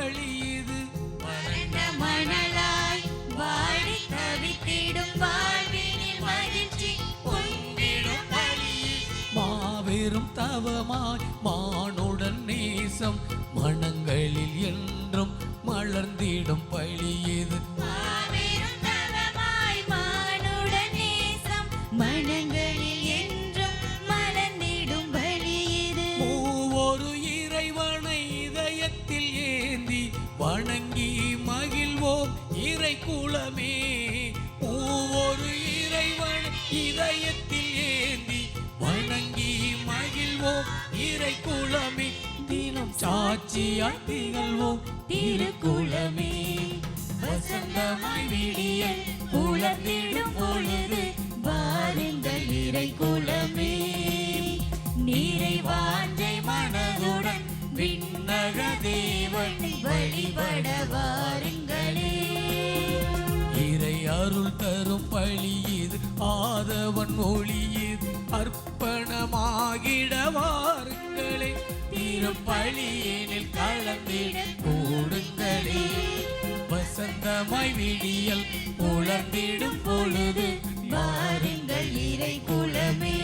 பழி இது. வறண்ட மணலாய் வாடி தவித்திடும் வாழ்வினில் மகிழ்ச்சி பொங்கிடும் பழி. மாபெரும் தவமாய் மானுடன் நேசம் மனங்களில் என்றும் மலர்ந்திடும் பழி இது. மாபெரும் தவமாய் மானுடன் நேசம் மனங்களில் என்றும் மலர்ந்திடும் பழி இது. மூவொரு இறைவனை இதயத்தில் ஏந்தி வணங்கி மகிழ்வோம் இறை குலமே. மூவொரு இறைவன் இதயத்தில் ஏந்தி வணங்கி மகிழ்வோம் இறை குலமே. தினம் சாட்சியாய் திகழ்வோம் திருக்குலமே. வசந்தமாய் விடியல் புலர்ந்திடும் பொழுது வாருங்கள் இறை குலமே. நிறைவாஞ்சை மனதுடன் விண்ணக தேவனை வழிபட வாருங்களே. இறை அருள் தரும் பழி இது, ஆதவன் ஒளி இது, அர்ப்பணமாகிட வாருங்களே. திருப்பலியினில் கலந்திட கூடுங்களே. வசந்தமாய் விடியல் புலர்ந்திடும் பொழுது வாருங்கள் இறை குலமே.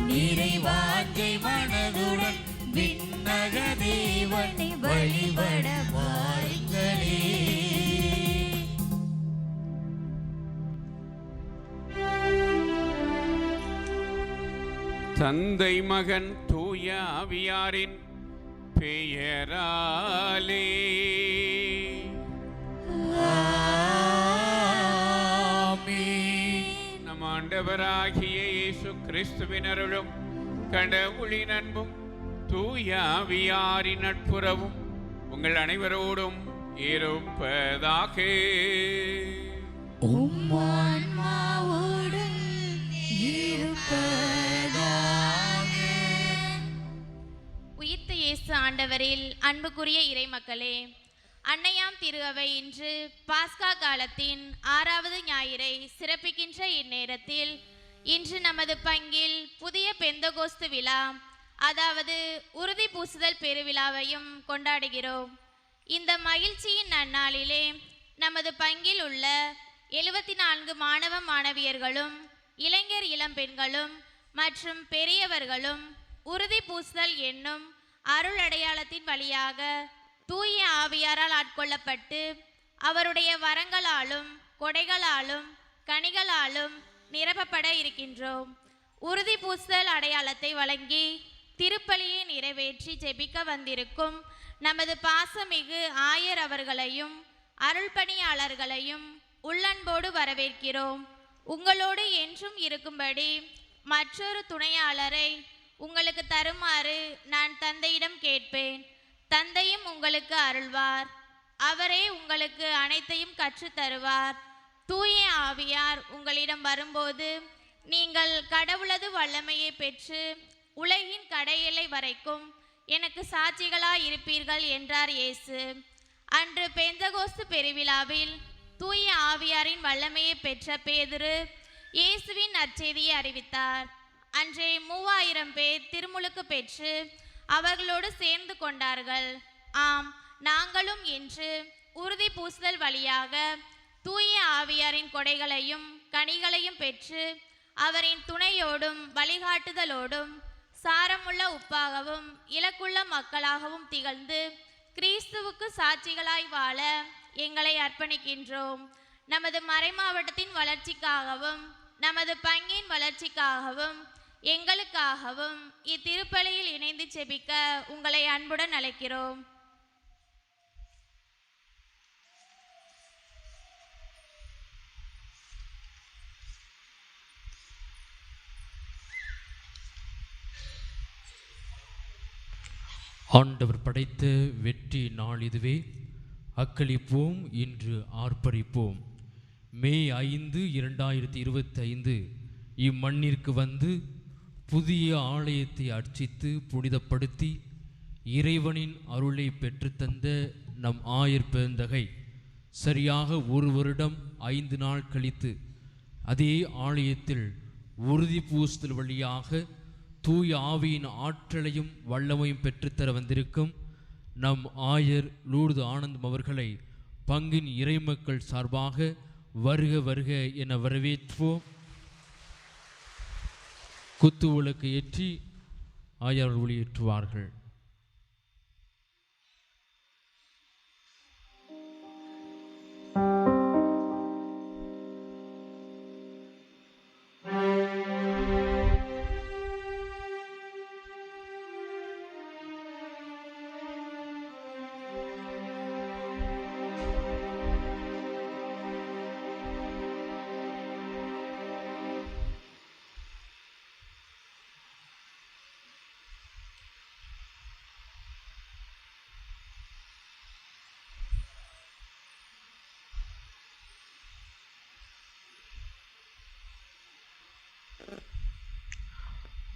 நிறைவாஞ்சை மனதுடன் விண்ணக தேவனை வழிபட வாருங்களே. தந்தை மகன் தூய ஆவியாரின் பெயராலே நம் ஆண்டவராகிய இயேசு கிறிஸ்துவின் அருளும் கடவுளின் அன்பும் தூய ஆவியாரின் நட்புறவும் உங்கள் அனைவரோடும் இருப்பதாக. உம்மான்மாவோடும் இருப்பதாக. உயிர்த்த இயேசு ஆண்டவரில் அன்புக்குரிய இறைமக்களே, அன்னையாம் திரு அவை இன்று பாஸ்கா காலத்தின் 6வது ஞாயிறை சிறப்பிக்கின்ற இந்நேரத்தில் இன்று நமது பங்கில் புதிய பெந்தகோஸ்து விழா, அதாவது உறுதி பூசுதல் பெருவிழாவையும் கொண்டாடுகிறோம். இந்த மகிழ்ச்சியின் நன்னாளிலே நமது பங்கில் உள்ள 74 மாணவ மாணவியர்களும் இளைஞர் இளம்பெண்களும் மற்றும் பெரியவர்களும் உறுதி பூசுதல் என்னும் அருள் அடையாளத்தின் வழியாக தூய ஆவியாரால் ஆட்கொள்ளப்பட்டு அவருடைய வரங்களாலும் கொடைகளாலும் கனிகளாலும் நிரப்பப்பட இருக்கின்றோம். உறுதி பூசுதல் அடையாளத்தை வழங்கி திருப்பலியை நிறைவேற்றி ஜெபிக்க வந்திருக்கும் நமது பாசமிகு ஆயர் அவர்களையும் அருள் பணியாளர்களையும் உள்ளன்போடு வரவேற்கிறோம். உங்களோடு என்றும் இருக்கும்படி மற்றொரு துணையாளரை உங்களுக்கு தருமாறு நான் தந்தையிடம் கேட்பேன். தந்தையும் உங்களுக்கு அருள்வார். அவரே உங்களுக்கு அனைத்தையும் கற்றுத் தருவார். தூய ஆவியார் உங்களிடம் வரும்போது நீங்கள் கடவுளது வல்லமையை பெற்று உலகின் கடையெல்லை வரைக்கும் எனக்கு சாட்சிகளாய் இருப்பீர்கள் என்றார் இயேசு. அன்று பெந்தகோஸ்து பெருவிழாவில் தூய ஆவியாரின் வல்லமையை பெற்ற பேதுரு இயேசுவின் நற்செய்தியை அறிவித்தார். அன்றே 3000 பேர் திருமுழுக்கு பெற்று அவர்களோடு சேர்ந்து கொண்டார்கள். ஆம், நாங்களும் இன்று உறுதி பூசுதல் வழியாக தூய ஆவியாரின் கொடைகளையும் கனிகளையும் பெற்று அவரின் துணையோடும் வழிகாட்டுதலோடும் சாரமுள்ள உப்பாகவும் இலக்குள்ள மக்களாகவும் திகழ்ந்து கிறிஸ்துவுக்கு சாட்சிகளாய் வாழ எங்களை அர்ப்பணிக்கின்றோம். நமது மறைமாவட்டத்தின் வளர்ச்சிக்காகவும் நமது பங்கின் வளர்ச்சிக்காகவும் எங்களுக்காகவும் இத்திருப்பலியில் இணைந்து செபிக்க உங்களை அன்புடன் அழைக்கிறோம். ஆண்டவர் படைத்த வெற்றி நாள் இதுவே. அக்களிப்போம், இன்று ஆர்ப்பரிப்போம். மே 5, 2025 இம்மண்ணிற்கு வந்து புதிய ஆலயத்தை அர்ச்சித்து புனிதப்படுத்தி இறைவனின் அருளை பெற்றுத்தந்த நம் ஆயர் பெருந்தகை சரியாக 1 வருடம் 5 நாள் கழித்து அதே ஆலயத்தில் உறுதி பூசுதல் வழியாக தூய ஆவியின் ஆற்றலையும் வல்லமையும் பெற்றுத்தர வந்திருக்கும் நம் ஆயர் லூர்து ஆனந்தம் அவர்களை பங்கின் இறைமக்கள் சார்பாக வருக வருக என வரவேற்போம். குத்து விளக்கு ஏற்றி ஆயர் ஒளியேற்றுவார்கள்.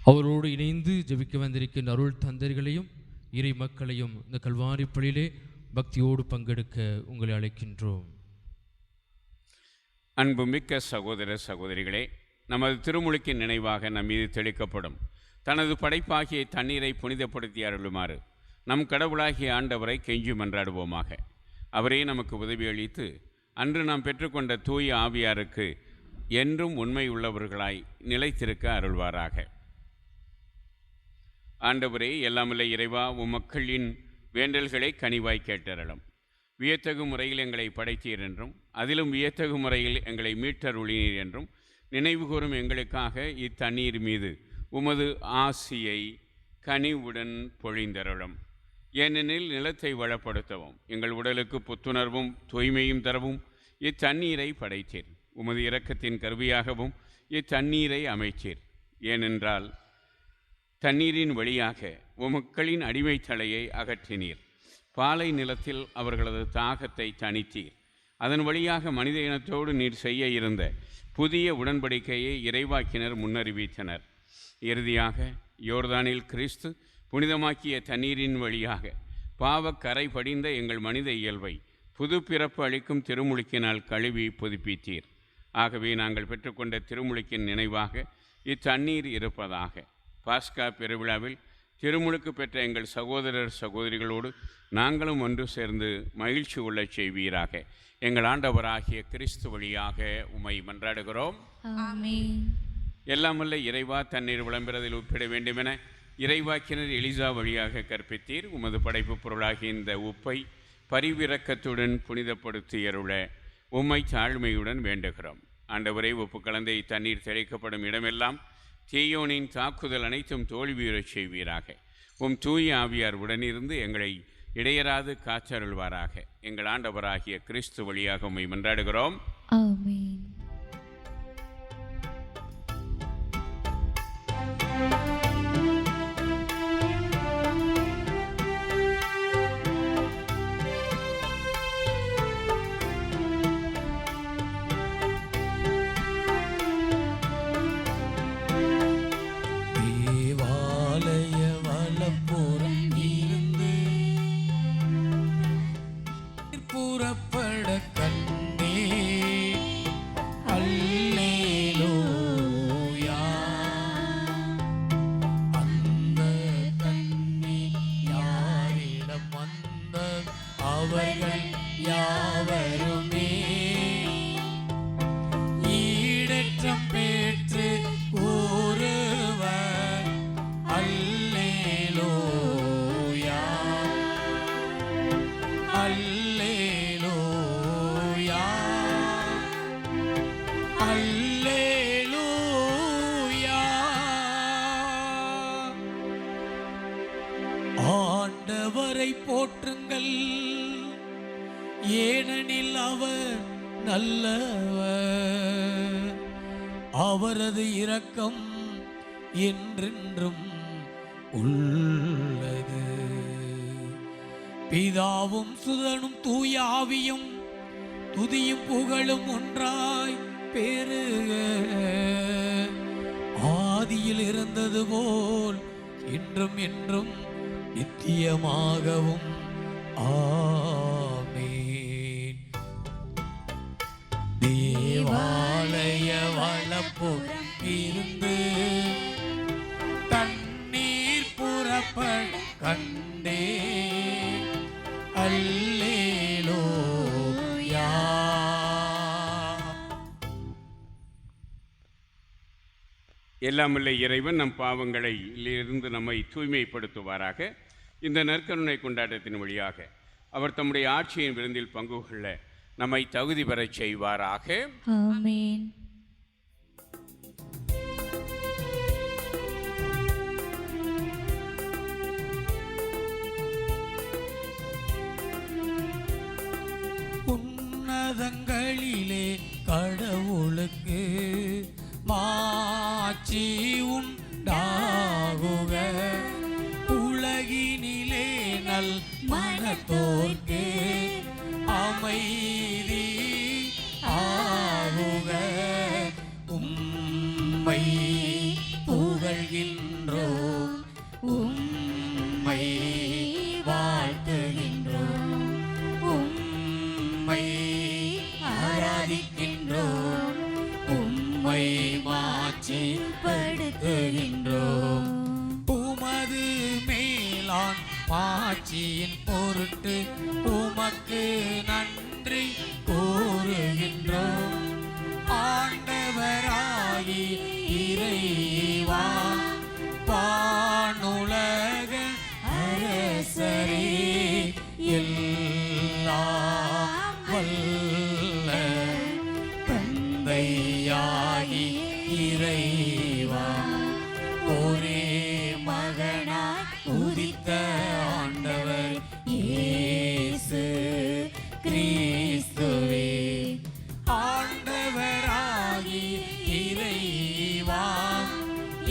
அவரோடு இணைந்து ஜெபிக்க வந்திருக்கின்ற அருள் தந்தர்களையும் இறை மக்களையும் இந்த கல்வாரி பள்ளியிலே பக்தியோடு பங்கெடுக்க உங்களை அழைக்கின்றோம். அன்புமிக்க சகோதர சகோதரிகளே, நமது திருமுழுக்கின் நினைவாக நம் மீது தெளிக்கப்படும் தனது படைப்பாகிய தண்ணீரை புனிதப்படுத்தி அருளுமாறு நம் கடவுளாகிய ஆண்டவரை கெஞ்சி மன்றாடுவோமாக. அவரே நமக்கு உதவி அளித்து அன்று நாம் பெற்றுக்கொண்ட தூய ஆவியாருக்கு என்றும் உண்மை உள்ளவர்களாய் நிலைத்திருக்க அருள்வாராக. ஆண்டவரே, எல்லாமல்ல இறைவா, மக்களின் வேண்டல்களை கனிவாய் கேட்டறலும். வியத்தகு முறையில் எங்களை படைத்தீர் என்றும் அதிலும் வியத்தகு முறையில் எங்களை மீட்டருளினீர் என்றும் நினைவுகூரும் எங்களுக்காக இத்தண்ணீர் மீது உமது ஆசியை கனிவுடன் பொழிந்தருளும். ஏனெனில் நிலத்தை வளப்படுத்தவும் எங்கள் உடலுக்கு புத்துணர்வும் தூய்மையும் தரவும் இத்தண்ணீரை படைத்தீர். உமது இரக்கத்தின் கருவியாகவும் இத்தண்ணீரை அமைச்சீர். ஏனென்றால் தண்ணீரின் வழியாக மக்களின் அடிமை தலையை அகற்றினீர். பாலை நிலத்தில் அவர்களது தாகத்தை தணித்தீர். அதன் வழியாக மனித இனத்தோடு நீர் செய்ய இருந்த புதிய உடன்படிக்கையை இறைவாக்கினர் முன்னறிவித்தனர். இறுதியாக யோர்தானில் கிறிஸ்து புனிதமாக்கிய தண்ணீரின் வழியாக பாவக்கரை படிந்த எங்கள் மனித இயல்பை புது பிறப்பு அளிக்கும் திருமுழுக்கினால் கழுவி புதுப்பித்தீர். ஆகவே நாங்கள் பெற்றுக்கொண்ட திருமுழுக்கின் நினைவாக இத்தண்ணீர் இருப்பதாக. பாஸ்கா பெருவிழாவில் திருமுழுக்கு பெற்ற எங்கள் சகோதரர் சகோதரிகளோடு நாங்களும் ஒன்று சேர்ந்து மகிழ்ச்சி கொள்ளச் செய்வீராக. எங்கள் ஆண்டவராகிய கிறிஸ்து வழியாக உம்மை மன்றாடுகிறோம். ஆமென். எல்லாமல்ல இறைவா, தண்ணீர் விளம்பரத்தில் ஒப்பிட வேண்டுமென இறைவாக்கினர் எலிசா வழியாக கற்பித்தீர். உமது படைப்பு பொருளாகிய இந்த உப்பை பரிவிரக்கத்துடன் புனிதப்படுத்தியருள உம்மை தாழ்மையுடன் வேண்டுகிறோம். ஆண்டவரே, உப்பு கலந்த இத்தண்ணீர் தெளிக்கப்படும் இடமெல்லாம் தீயோனின் தாக்குதல் அனைத்தும் தோல்வியுறச் செய்வீராக. உம் தூய ஆவியார் உடனிருந்து எங்களை இடையராது காற்றருள்வாராக. எங்கள் ஆண்டவராகிய கிறிஸ்து வழியாக உம்மை மன்றாடுகிறோம். ஆமென். ஆண்டவரை போற்றுங்கள், ஏனெனில் அவர் நல்லவர். அவரது இரக்கம் என்றென்றும் உள்ளது. பிதாவும் சுதனும் தூய ஆவியும் துதியும் புகழும் ஒன்றாய் பெருக. ஆதியில் இருந்தது போல் இன்றும் என்றும் நித்தியமாகவும் ஆமென். தேவாலய வலப்புறம் இருந்து தண்ணீர் புறப்பட கண்டேன். எல்லாமல்ல இறைவன் நம் பாவங்களை இருந்து நம்மை தூய்மைப்படுத்துவாராக. இந்த நற்கருணை கொண்டாட்டத்தின் வழியாக அவர் தம்முடைய ஆட்சியின் விருந்தில் பங்கு கொள்ள நம்மை தகுதி பெறச் செய்வாராக. ஆமென். உன்னதங்களிலே கடவுளுக்கு மாட்சி உண்டாகுக. உலகினிலே நல் மனத்தோர்க்கு அமைதி ஆகுக. உம்மை புகழ்கின்றோம், உம்மை வாழ்த்துகின்றோம், உம்மை ஆராதிக்கின்றோம், உம்மை மாட்சிப்படுத்துகின்றோம். உமது மேலான் மாட்சியின் பொருட்டு உமக்கு நன்றி கூறுகின்றோம். ஆண்டவராகி இறைவா, வானுலக அரசரே, எல்லாம் வல்ல தந்தையாகி இறைவா, ஒரே மகனாய் உதித்த ஆண்டவர் இயேசு கிறிஸ்துவே, ஆண்டவராகி இறைவா,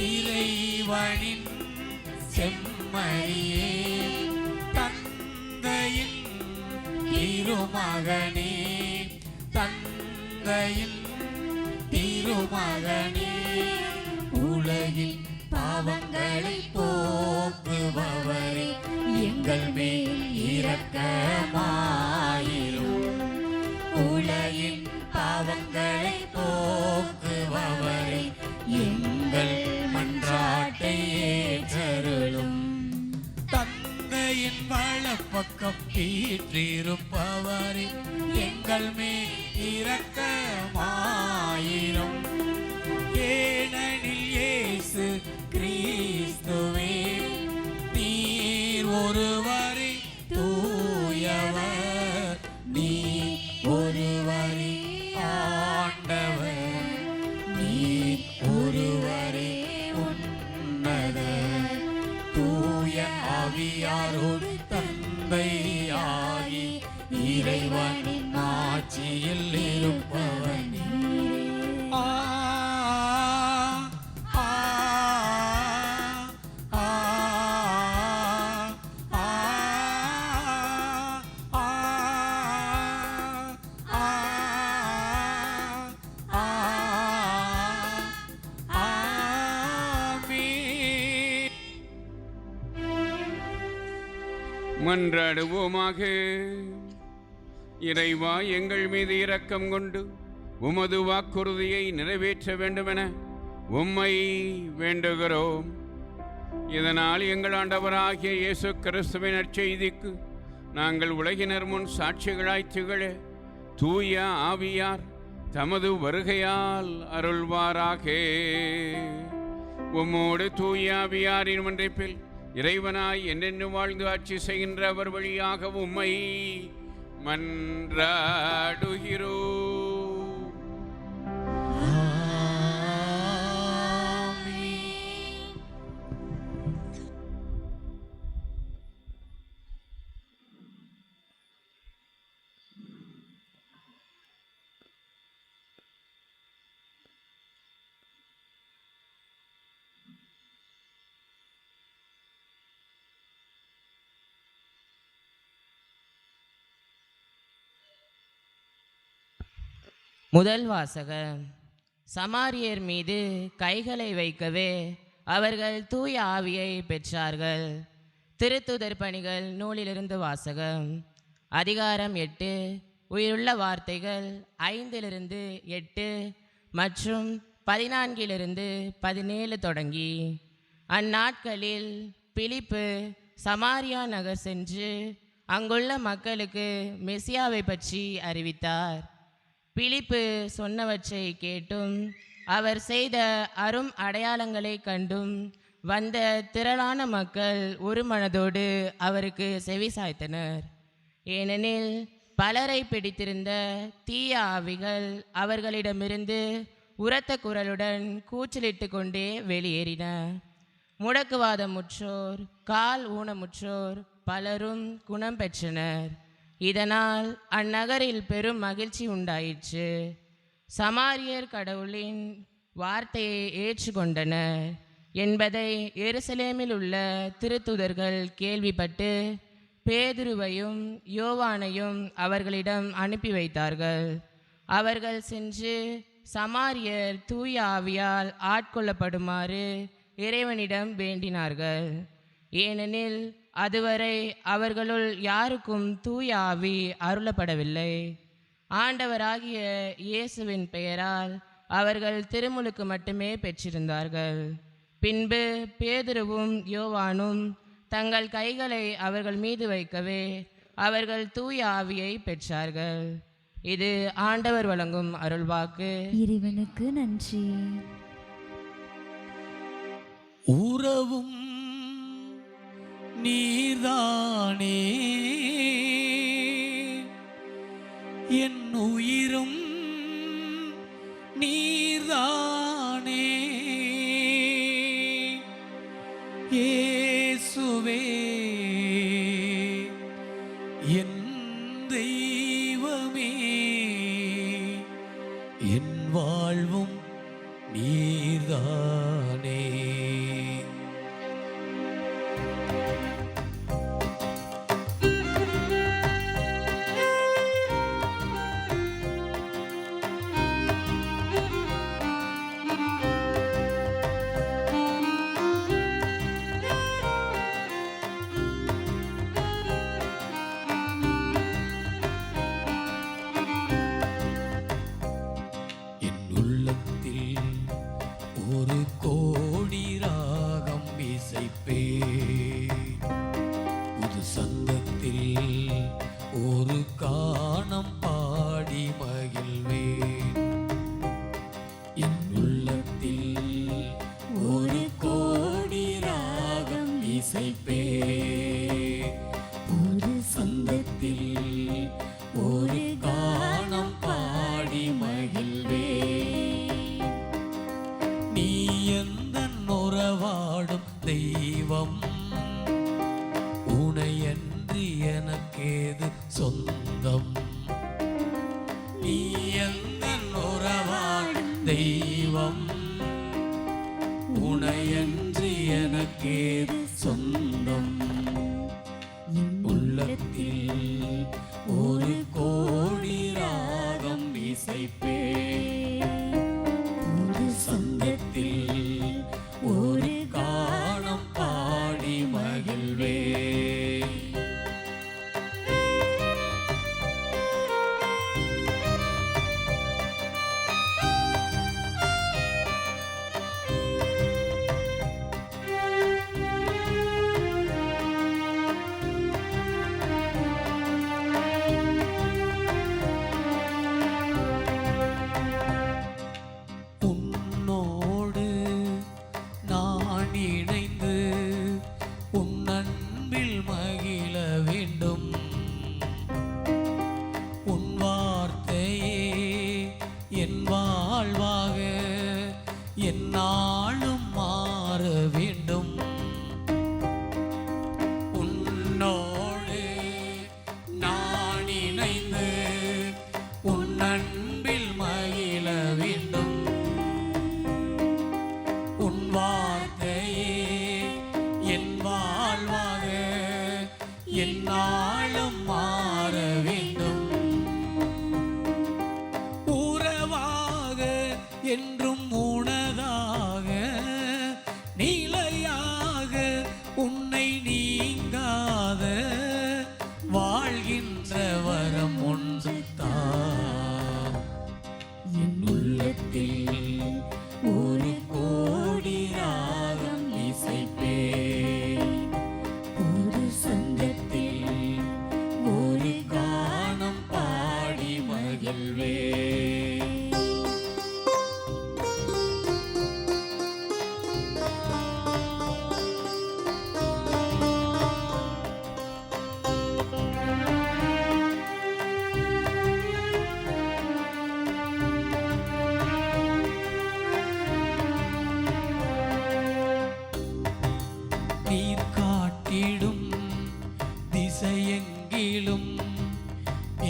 இறைவனின் செம்மறியே, தந்தையின் திருமகனே, தந்தையின் திருமகனே, உலகின் பாவங்களை போக்குபவரே, எங்கள் மேல் இரக்கமாயிரும். உலகின் பாவங்களை போக்குபவரே, எங்கள் மன்றாட்டை ஏற்றருளும். தந்தையின் வலப்பக்கம் வீற்றிருப்பவரே, எங்கள் மேல் இரக்கமாயிரும். ஏனெனில் இயேசு கிறிஸ்துவே, நீர் ஒருவரே தூயவர், நீர் ஒருவரே ஆண்டவர், நீர் ஒருவரே உன்னதர். தூய ஆவியாரோடு தந்தையாகி இறைவனின் ஆட்சியில் இருப்பவர் நீரே. ஆ ஆ ஆ ஆ ஆ ஆ ஆமென். மன்றாடுவோமாக. இறைவா, எங்கள் மீது இரக்கம் கொண்டு உமது வாக்குறுதியை நிறைவேற்ற வேண்டுமென உம்மை வேண்டுகிறோம். இதனால் எங்கள் ஆண்டவராகிய இயேசு கிறிஸ்துவின் நற்செய்திக்கு நாங்கள் உலகினர் முன் சாட்சிகளாய் திகழ தூய ஆவியார் தமது வருகையால் அருள்வாராக. உம்மோடு தூய ஆவியாரின் ஒன்றைப்பில் இறைவனாய் என்றென்று வாழ்ந்து ஆட்சி செய்கின்ற அவர் வழியாக உம்மை மன்றாடுகிறோம். முதல் வாசகம். சமாரியர் மீது கைகளை வைக்கவே அவர்கள் தூய ஆவியை பெற்றார்கள். திருத்துதர் பணிகள் நூலிலிருந்து வாசகம். அதிகாரம் 8, உயிருள்ள வார்த்தைகள் 5-8 மற்றும் 14-17 தொடங்கி. அந்நாட்களில் பிலிப்பு சமாரியா நகர் சென்று அங்குள்ள மக்களுக்கு மெசியாவை பற்றி அறிவித்தார். பிலிப்பு சொன்னவற்றை கேட்டும் அவர் செய்த அரும் அடையாளங்களைக் கண்டும் வந்த திரளான மக்கள் ஒரு மனதோடு அவருக்கு செவிசாய்த்தனர். ஏனெனில் பலரை பிடித்திருந்த தீய ஆவிகள் அவர்களிடமிருந்து உரத்த குரலுடன் கூச்சலிட்டு கொண்டே வெளியேறின. முடக்குவாதமுற்றோர், கால் ஊனமுற்றோர் பலரும் குணம் பெற்றனர். இதனால் அந்நகரில் பெரும் மகிழ்ச்சி உண்டாயிற்று. சமாரியர் கடவுளின் வார்த்தையை ஏற்றுக்கொண்டனர் என்பதை எருசலேமில் உள்ள திருத்தூதர்கள் கேள்விப்பட்டு பேதுருவையும் யோவானையும் அவர்களிடம் அனுப்பி வைத்தார்கள். அவர்கள் சென்று சமாரியர் தூய ஆவியால் ஆட்கொள்ளப்படுமாறு இறைவனிடம் வேண்டினார்கள். ஏனெனில் அதுவரை அவர்களுள் யாருக்கும் தூய ஆவி அருளப்படவில்லை. ஆண்டவராகிய இயேசுவின் பெயரால் அவர்கள் திருமுழுக்கு மட்டுமே பெற்றிருந்தார்கள். பின்பு பேதுருவும் யோவானும் தங்கள் கைகளை அவர்கள் மீது வைக்கவே அவர்கள் தூய ஆவியை பெற்றார்கள். இது ஆண்டவர் வழங்கும் அருள்வாக்கு. இறைவனுக்கு நன்றி. உறவும் நீர்தானே, என் உயிரும் நீர்தானே. இயேசுவே என் தெய்வமே, என் வாழ்வும் நீர்தானே. தெய்வம் உனையன்றி எனக்கேது சொந்தம். உள்ளத்தில் ஒரு கோடி ராகம் இசைப்பே, ஒரு சந்தத்தில் ஒரு கானம் பாடி மகிழ்வே.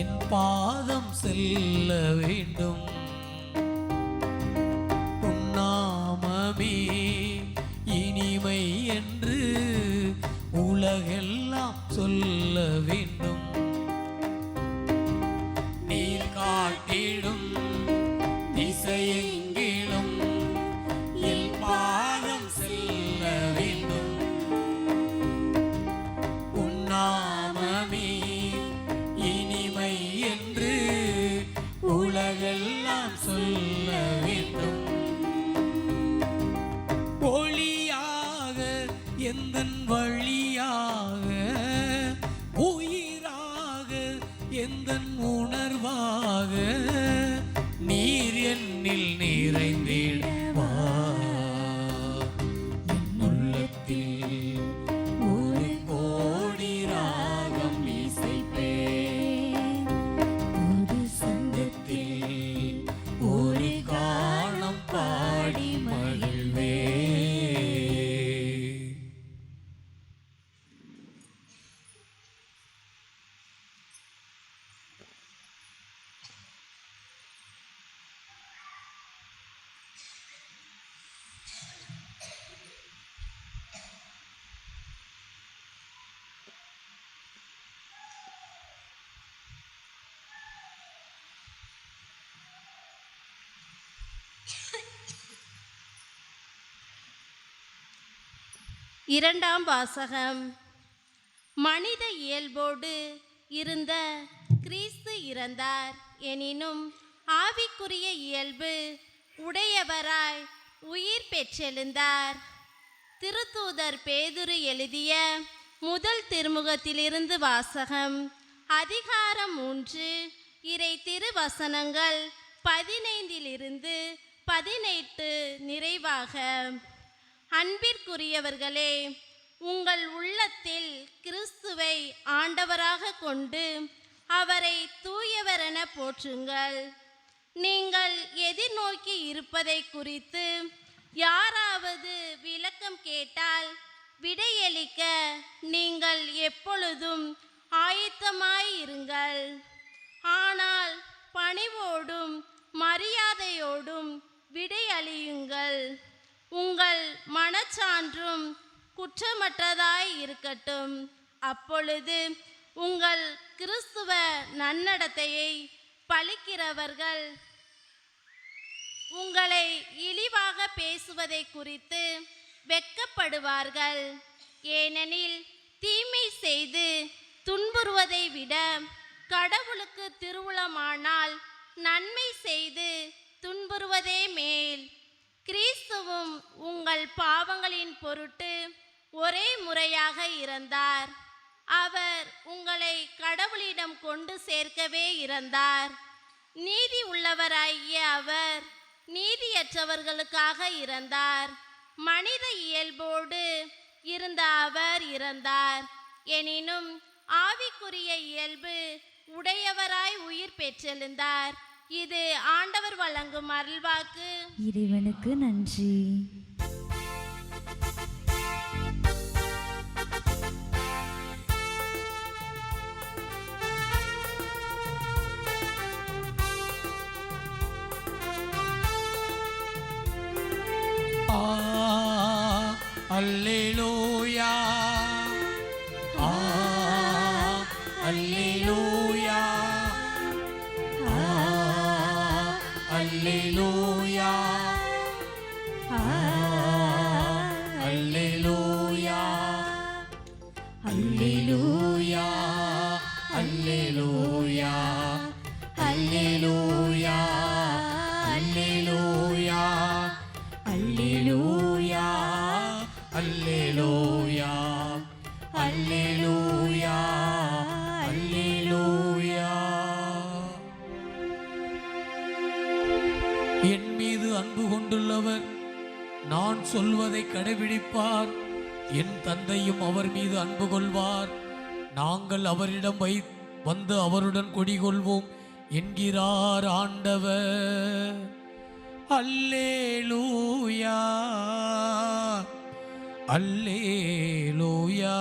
என் பாதம் செல்ல வேண்டும். உன்னாமமே இனிமை என்று உலகெல்லாம் சொல்ல வேண்டும். நீர் காட்டிடும் திசையெங்கிலும் என் பாதம் செல்ல வேண்டும். உன்னாமமே இனிமை என்று உலகெல்லாம் சொல்ல வேண்டும். ஒளியாக எந்தன் வழியாக, உயிராக எந்தன் உணர்வாக நீர் என்னில் நிறைந்திடவா. என் உள்ளத்தில் ஒரு கோடி ராகம் இசைப்பேன். ஒரு சந்தத்தில் ஒரு கானம் பாடி மகிழ்வே. இரண்டாம் வாசகம். மனித இயல்போடு இருந்த கிறிஸ்து இறந்தார், எனினும் ஆவிக்குரிய இயல்பு உடையவராய் உயிர் பெற்றெழுந்தார். திருத்தூதர் பேதுரு எழுதிய முதல் திருமுகத்திலிருந்து வாசகம். அதிகாரம் 3 இறை திருவசனங்கள் 15 நிறைவாக. அன்பிற்குரியவர்களே, உங்கள் உள்ளத்தில் கிறிஸ்துவை ஆண்டவராக கொண்டு அவரை தூயவரென போற்றுங்கள். நீங்கள் எதிர்நோக்கி இருப்பதை குறித்து யாராவது விளக்கம் கேட்டால் விடையளிக்க நீங்கள் எப்பொழுதும் ஆயத்தமாயிருங்கள். ஆனால் பணிவோடும் மரியாதையோடும் விடையளியுங்கள். உங்கள் மனச்சான்றும் குற்றமற்றதாய் இருக்கட்டும். அப்பொழுது உங்கள் கிறிஸ்துவ நன்னடத்தையை பழிக்கிறவர்கள் உங்களை இழிவாக பேசுவதை குறித்து வெட்கப்படுவார்கள். ஏனெனில் தீமை செய்து துன்புறுவதை விட கடவுளுக்கு திருவுளமானால் நன்மை செய்து துன்புறுவதே மேல். கிறிஸ்துவும் உங்கள் பாவங்களின் பொருட்டு ஒரே முறையாக இறந்தார். அவர் உங்களை கடவுளிடம் கொண்டு சேர்க்கவே இறந்தார். நீதி உள்ளவராகிய அவர் நீதியற்றவர்களுக்காக இறந்தார். மனித இயல்போடு இருந்த அவர் இறந்தார், எனினும் ஆவிக்குரிய இயல்பு உடையவராய் உயிர் பெற்றெழுந்தார். இது ஆண்டவர் வழங்கும் அருள்வாக்கு. இறைவனுக்கு நன்றி. அல்லேலூயா, அல்லேலூயா, அல்லேலூயா, அல்லேலூயா, அல்லேலூயா, அல்லேலூயா, அல்லேலூயா, அல்லேலூயா, அல்லேலூயா, அல்லேலூயா, அல்லேலூயா, அல்லேலூயா. என் மீது அன்பு கொண்டுள்ளவர் நான் சொல்வதை கடைபிடிப்பார். என் தந்தையும் அவர் மீது அன்பு கொள்வார். நாங்கள் அவரிடம் வந்து அவருடன் குடிகொள்வோம் என்கிறார் ஆண்டவர். அல்லேலூயா, அல்லேலூயா,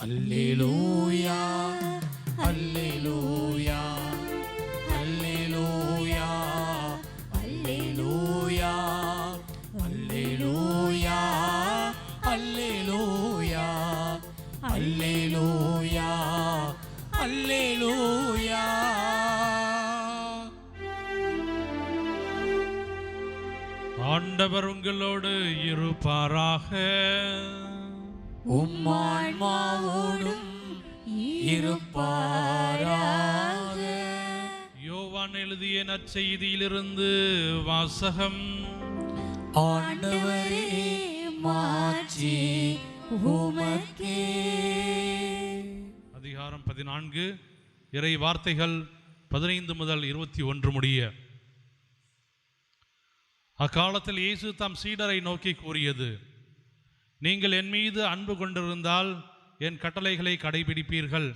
அல்லேலூயா, அல்லேலூயா. அல்லேலூயா. ஆண்டவர் உங்களோடு இருப்பாராக. உம்மான்மாவோடும் இருப்பாராக. யோவான் எழுதிய நற்செய்தியிலிருந்து வாசகம். ஆண்டவரே மாட்சி உமக்கே. அதிகாரம் 14, இறை வார்த்தைகள் 15 முதல் 21 முடிய. அக்காலத்தில் இயேசு தம் சீடரை நோக்கி கூறியது, நீங்கள் என் மீது அன்பு கொண்டிருந்தால் என் கட்டளைகளை கடைபிடிப்பீர்கள்.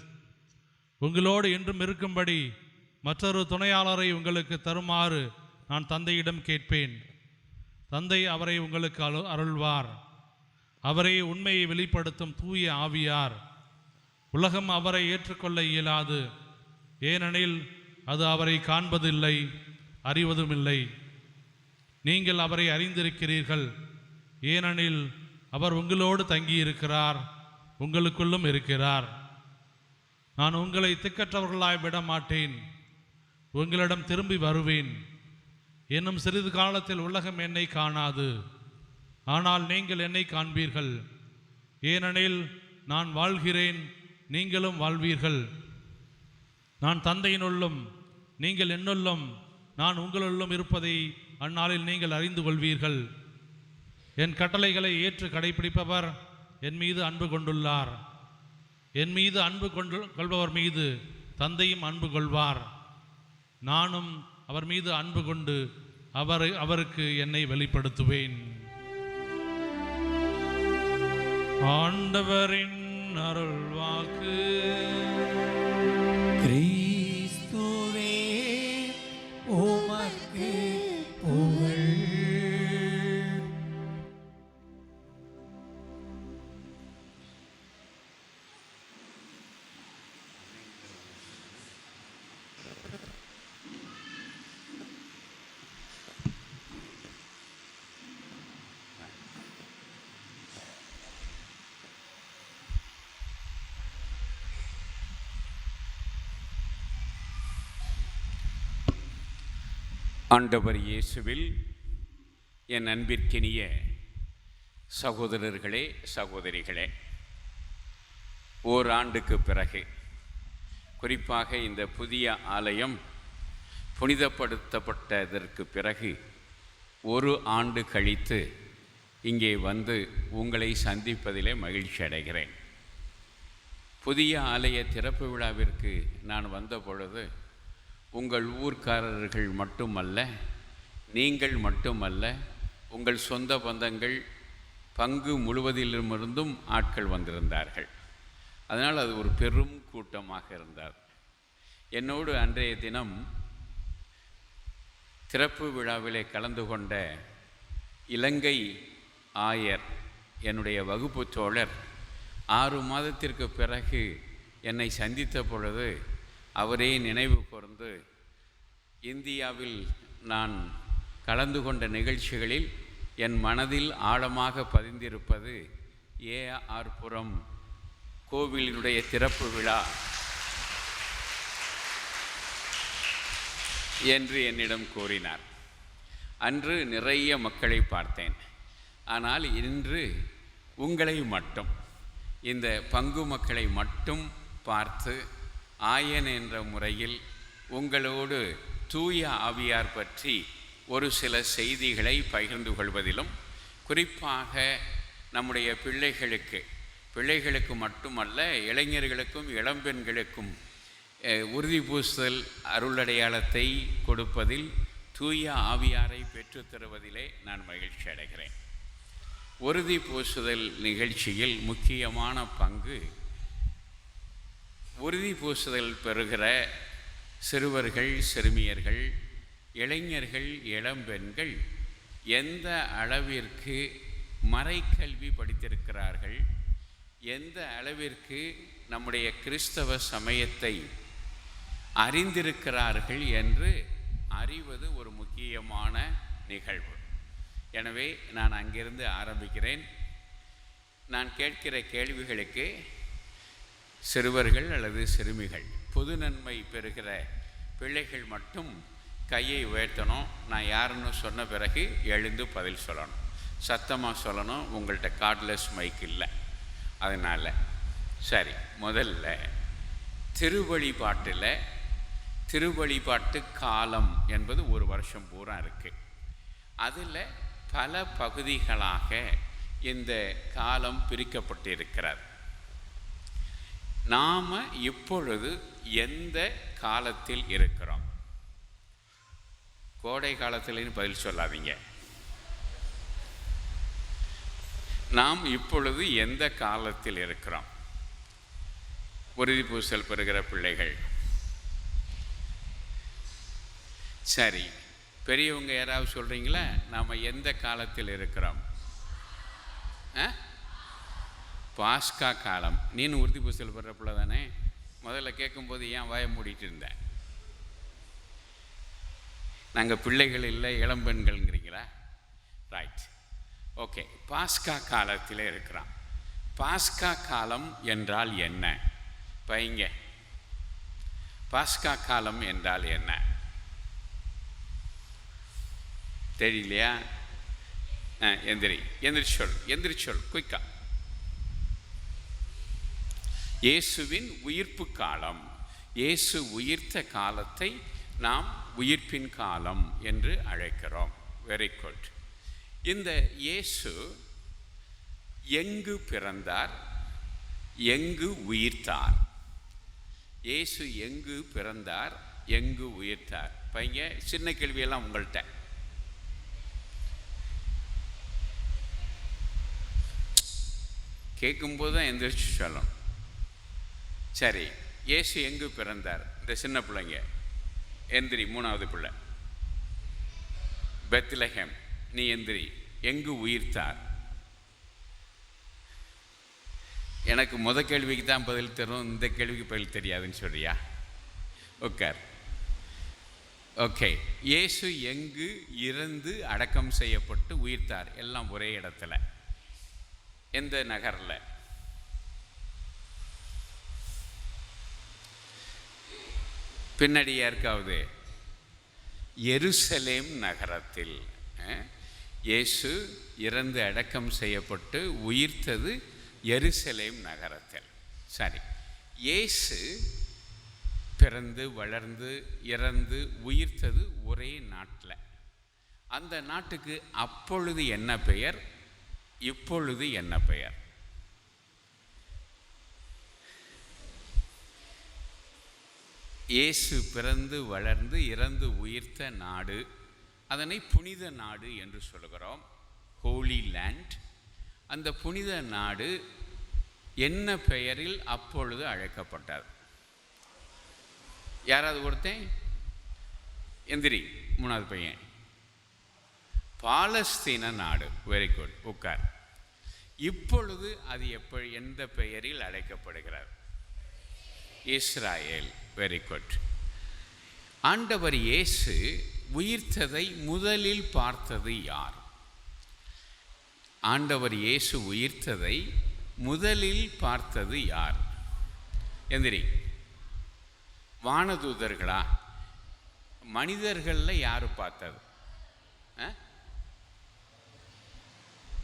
உங்களோடு என்றும் இருக்கும்படி மற்றொரு துணையாளரை உங்களுக்கு தருமாறு நான் தந்தையிடம் கேட்பேன். தந்தை அவரை உங்களுக்கு அருள்வார். அவரே உண்மையை வெளிப்படுத்தும் தூய ஆவியார். உலகம் அவரை ஏற்றுக்கொள்ள இயலாது, ஏனெனில் அது அவரை காண்பதில்லை, அறிவதுமில்லை. நீங்கள் அவரை அறிந்திருக்கிறீர்கள், ஏனெனில் அவர் உங்களோடு தங்கியிருக்கிறார், உங்களுக்குள்ளும் இருக்கிறார். நான் உங்களை திக்கற்றவர்களாய் விட மாட்டேன், உங்களிடம் திரும்பி வருவேன். இன்னும் சிறிது காலத்தில் உலகம் என்னை காணாது, ஆனால் நீங்கள் என்னை காண்பீர்கள். ஏனெனில் நான் வாழ்கிறேன், நீங்களும் வாழ்வீர்கள். நான் தந்தையினுள்ளும் நீங்கள் என்னுள்ளும் நான் உங்களுள்ளும் இருப்பதை அந்நாளில் நீங்கள் அறிந்து கொள்வீர்கள். என் கட்டளைகளை ஏற்று கடைபிடிப்பவர் என் மீது அன்பு கொண்டுள்ளார். என் மீது அன்பு கொள்பவர் மீது தந்தையும் அன்பு கொள்வார். நானும் அவர் மீது அன்பு கொண்டு அவருக்கு என்னை வெளிப்படுத்துவேன். ஆண்டவரின் அருள்வாக்கு. கிறிஸ்துவே உமக்கு புகழ். ஆண்டவர் இயேசுவில் என் அன்பிற்கினிய சகோதரர்களே, சகோதரிகளே, ஓராண்டுக்கு பிறகு, குறிப்பாக இந்த புதிய ஆலயம் புனிதப்படுத்தப்பட்டதற்கு பிறகு 1 ஆண்டு கழித்து இங்கே வந்து உங்களை சந்திப்பதிலே மகிழ்ச்சி அடைகிறேன். புதிய ஆலய திறப்பு விழாவிற்கு நான் வந்த பொழுது உங்கள் ஊர்க்காரர்கள் மட்டுமல்ல, நீங்கள் மட்டுமல்ல, உங்கள் சொந்த பந்தங்கள் பங்கு முழுவதிலுமிருந்தும் ஆட்கள் வந்திருந்தார்கள். அதனால் அது ஒரு பெரும் கூட்டமாக இருந்தார். என்னோடு அன்றைய தினம் திறப்பு விழாவிலே கலந்து கொண்ட இலங்கை ஆயர், என்னுடைய வகுப்பு தோழர், 6 மாதத்திற்கு பிறகு என்னை சந்தித்த பொழுது அவரே நினைவு கூர்ந்து, இந்தியாவில் நான் கலந்து கொண்ட நிகழ்ச்சிகளில் என் மனதில் ஆழமாக பதிந்திருப்பது ஏஆர் புரம் கோவிலினுடைய திறப்பு விழா என்று என்னிடம் கூறினார். அன்று நிறைய மக்களை பார்த்தேன். ஆனால் இன்று உங்களை மட்டும், இந்த பங்கு மக்களை மட்டும் பார்த்து ஆயன் என்ற முறையில் உங்களோடு தூய ஆவியார் பற்றி ஒரு சில செய்திகளை பகிர்ந்து கொள்வதிலும், குறிப்பாக நம்முடைய பிள்ளைகளுக்கு மட்டுமல்ல, இளைஞர்களுக்கும் இளம்பெண்களுக்கும் உறுதி பூசுதல் அருளடையாளத்தை கொடுப்பதில், தூய ஆவியாரை பெற்றுத்தருவதிலே நான் மகிழ்ச்சி அடைகிறேன். உறுதி பூசுதல் நிகழ்ச்சியில் முக்கியமான பங்கு உறுதி பூசுதல் பெறுகிற சிறுவர்கள், சிறுமியர்கள், இளைஞர்கள், இளம்பெண்கள் எந்த அளவிற்கு மறைக்கல்வி படித்திருக்கிறார்கள், எந்த அளவிற்கு நம்முடைய கிறிஸ்தவ சமயத்தை அறிந்திருக்கிறார்கள் என்று அறிவது ஒரு முக்கியமான நிகழ்வு. எனவே நான் அங்கிருந்து ஆரம்பிக்கிறேன். நான் கேட்கிற கேள்விகளுக்கு சிறுவர்கள் அல்லது சிறுமிகள் பொது நன்மை பெறுகிற பிள்ளைகள் மட்டும் கையை உயர்த்தணும். நான் யாருன்னு சொன்ன பிறகு எழுந்து பதில் சொல்லணும், சத்தமாக சொல்லணும். உங்கள்கிட்ட கார்ட்லெஸ் மைக் இல்லை, அதனால் சரி. முதல்ல திருவழிபாட்டு காலம் என்பது ஒரு வருஷம் பூரா இருக்குது. அதில் பல பகுதிகளாக இந்த காலம் பிரிக்கப்பட்டிருக்கிறது. நாம் இப்பொழுது எந்த காலத்தில் இருக்கிறோம்? கோடை காலத்திலேன்னு பதில் சொல்லாதீங்க. நாம் இப்பொழுது எந்த காலத்தில் இருக்கிறோம்? உறுதி பூசல் பெறுகிற பிள்ளைகள். சரி, பெரியவங்க யாராவது சொல்கிறீங்களா? நாம் எந்த காலத்தில் இருக்கிறோம்? பாஸ்கா காலம். நீனு உறுதி பூசல் பெறுற பிள்ளை தானே? முதல்ல கேட்கும்போது ஏன் வாயை மூடிட்டு இருந்தேன்? நாங்கள் பிள்ளைகள் இல்லை இளம்பெண்கள்ங்கிறீங்களா? Right, okay. பாஸ்கா காலத்தில் இருக்கிறோம். பாஸ்கா காலம் என்றால் என்ன? பையங்க, பாஸ்கா காலம் என்றால் என்ன தெரியலையா? எந்திரிச்சொல் குயிக்கா. இயேசுவின் உயிர்ப்பு காலம். இயேசு உயிர்த்த காலத்தை நாம் உயிர்ப்பின் காலம் என்று அழைக்கிறோம். Very good. இந்த இயேசு எங்கு பிறந்தார், எங்கு உயிர்த்தார்? இயேசு எங்கு பிறந்தார், எங்கு உயிர்த்தார்? பையங்க, சின்ன கேள்வியெல்லாம் உங்கள்கிட்ட. கேட்கும்போது தான் எந்திரிச்சு சொல்லணும். சரி, இயேசு எங்கு பிறந்தார்? இந்த சின்ன பிள்ளைங்க எந்திரி. 3வது பிள்ளை பெத்லஹேம். நீ எந்திரி. எங்கு உயிர்த்தார்? எனக்கு கேள்விக்கு தான் பதில் தரும், இந்த கேள்விக்கு பதில் தெரியாதுன்னு சொல்றியா? உட்கார். ஓகே. இயேசு எங்கு இறந்து அடக்கம் செய்யப்பட்டு உயிர்த்தார்? எல்லாம் ஒரே இடத்துல. எந்த நகரில்? பின்னாடி யாருக்காவது? எருசலேம் நகரத்தில். இயேசு இறந்து அடக்கம் செய்யப்பட்டு உயிர்த்தது எருசலேம் நகரத்தில். சரி, இயேசு பிறந்து வளர்ந்து இறந்து உயிர்த்தது ஒரே நாட்டில். அந்த நாட்டுக்கு அப்பொழுது என்ன பெயர், இப்பொழுது என்ன பெயர்? இயேசு பிறந்து வளர்ந்து இறந்து உயிர்த்த நாடு, அதனை புனித நாடு என்று சொல்கிறோம், ஹோலி லேண்ட். அந்த புனித நாடு என்ன பெயரில் அப்பொழுது அழைக்கப்பட்டது? யாராவது ஒருத்தன் எந்திரி. 3வது பையன். பாலஸ்தீன நாடு. வெரி குட், உட்கார். இப்பொழுது அது எந்த பெயரில் அழைக்கப்படுகிறது? இஸ்ராயேல். Very good. ஆண்டவர் இயேசு உயிர்த்ததை முதலில் பார்த்தது யார்? ஆண்டவர் இயேசு உயிர்த்ததை முதலில் பார்த்தது யார்? எந்திரி. வானதூதர்களா? மனிதர்களில் யார் பார்த்தது?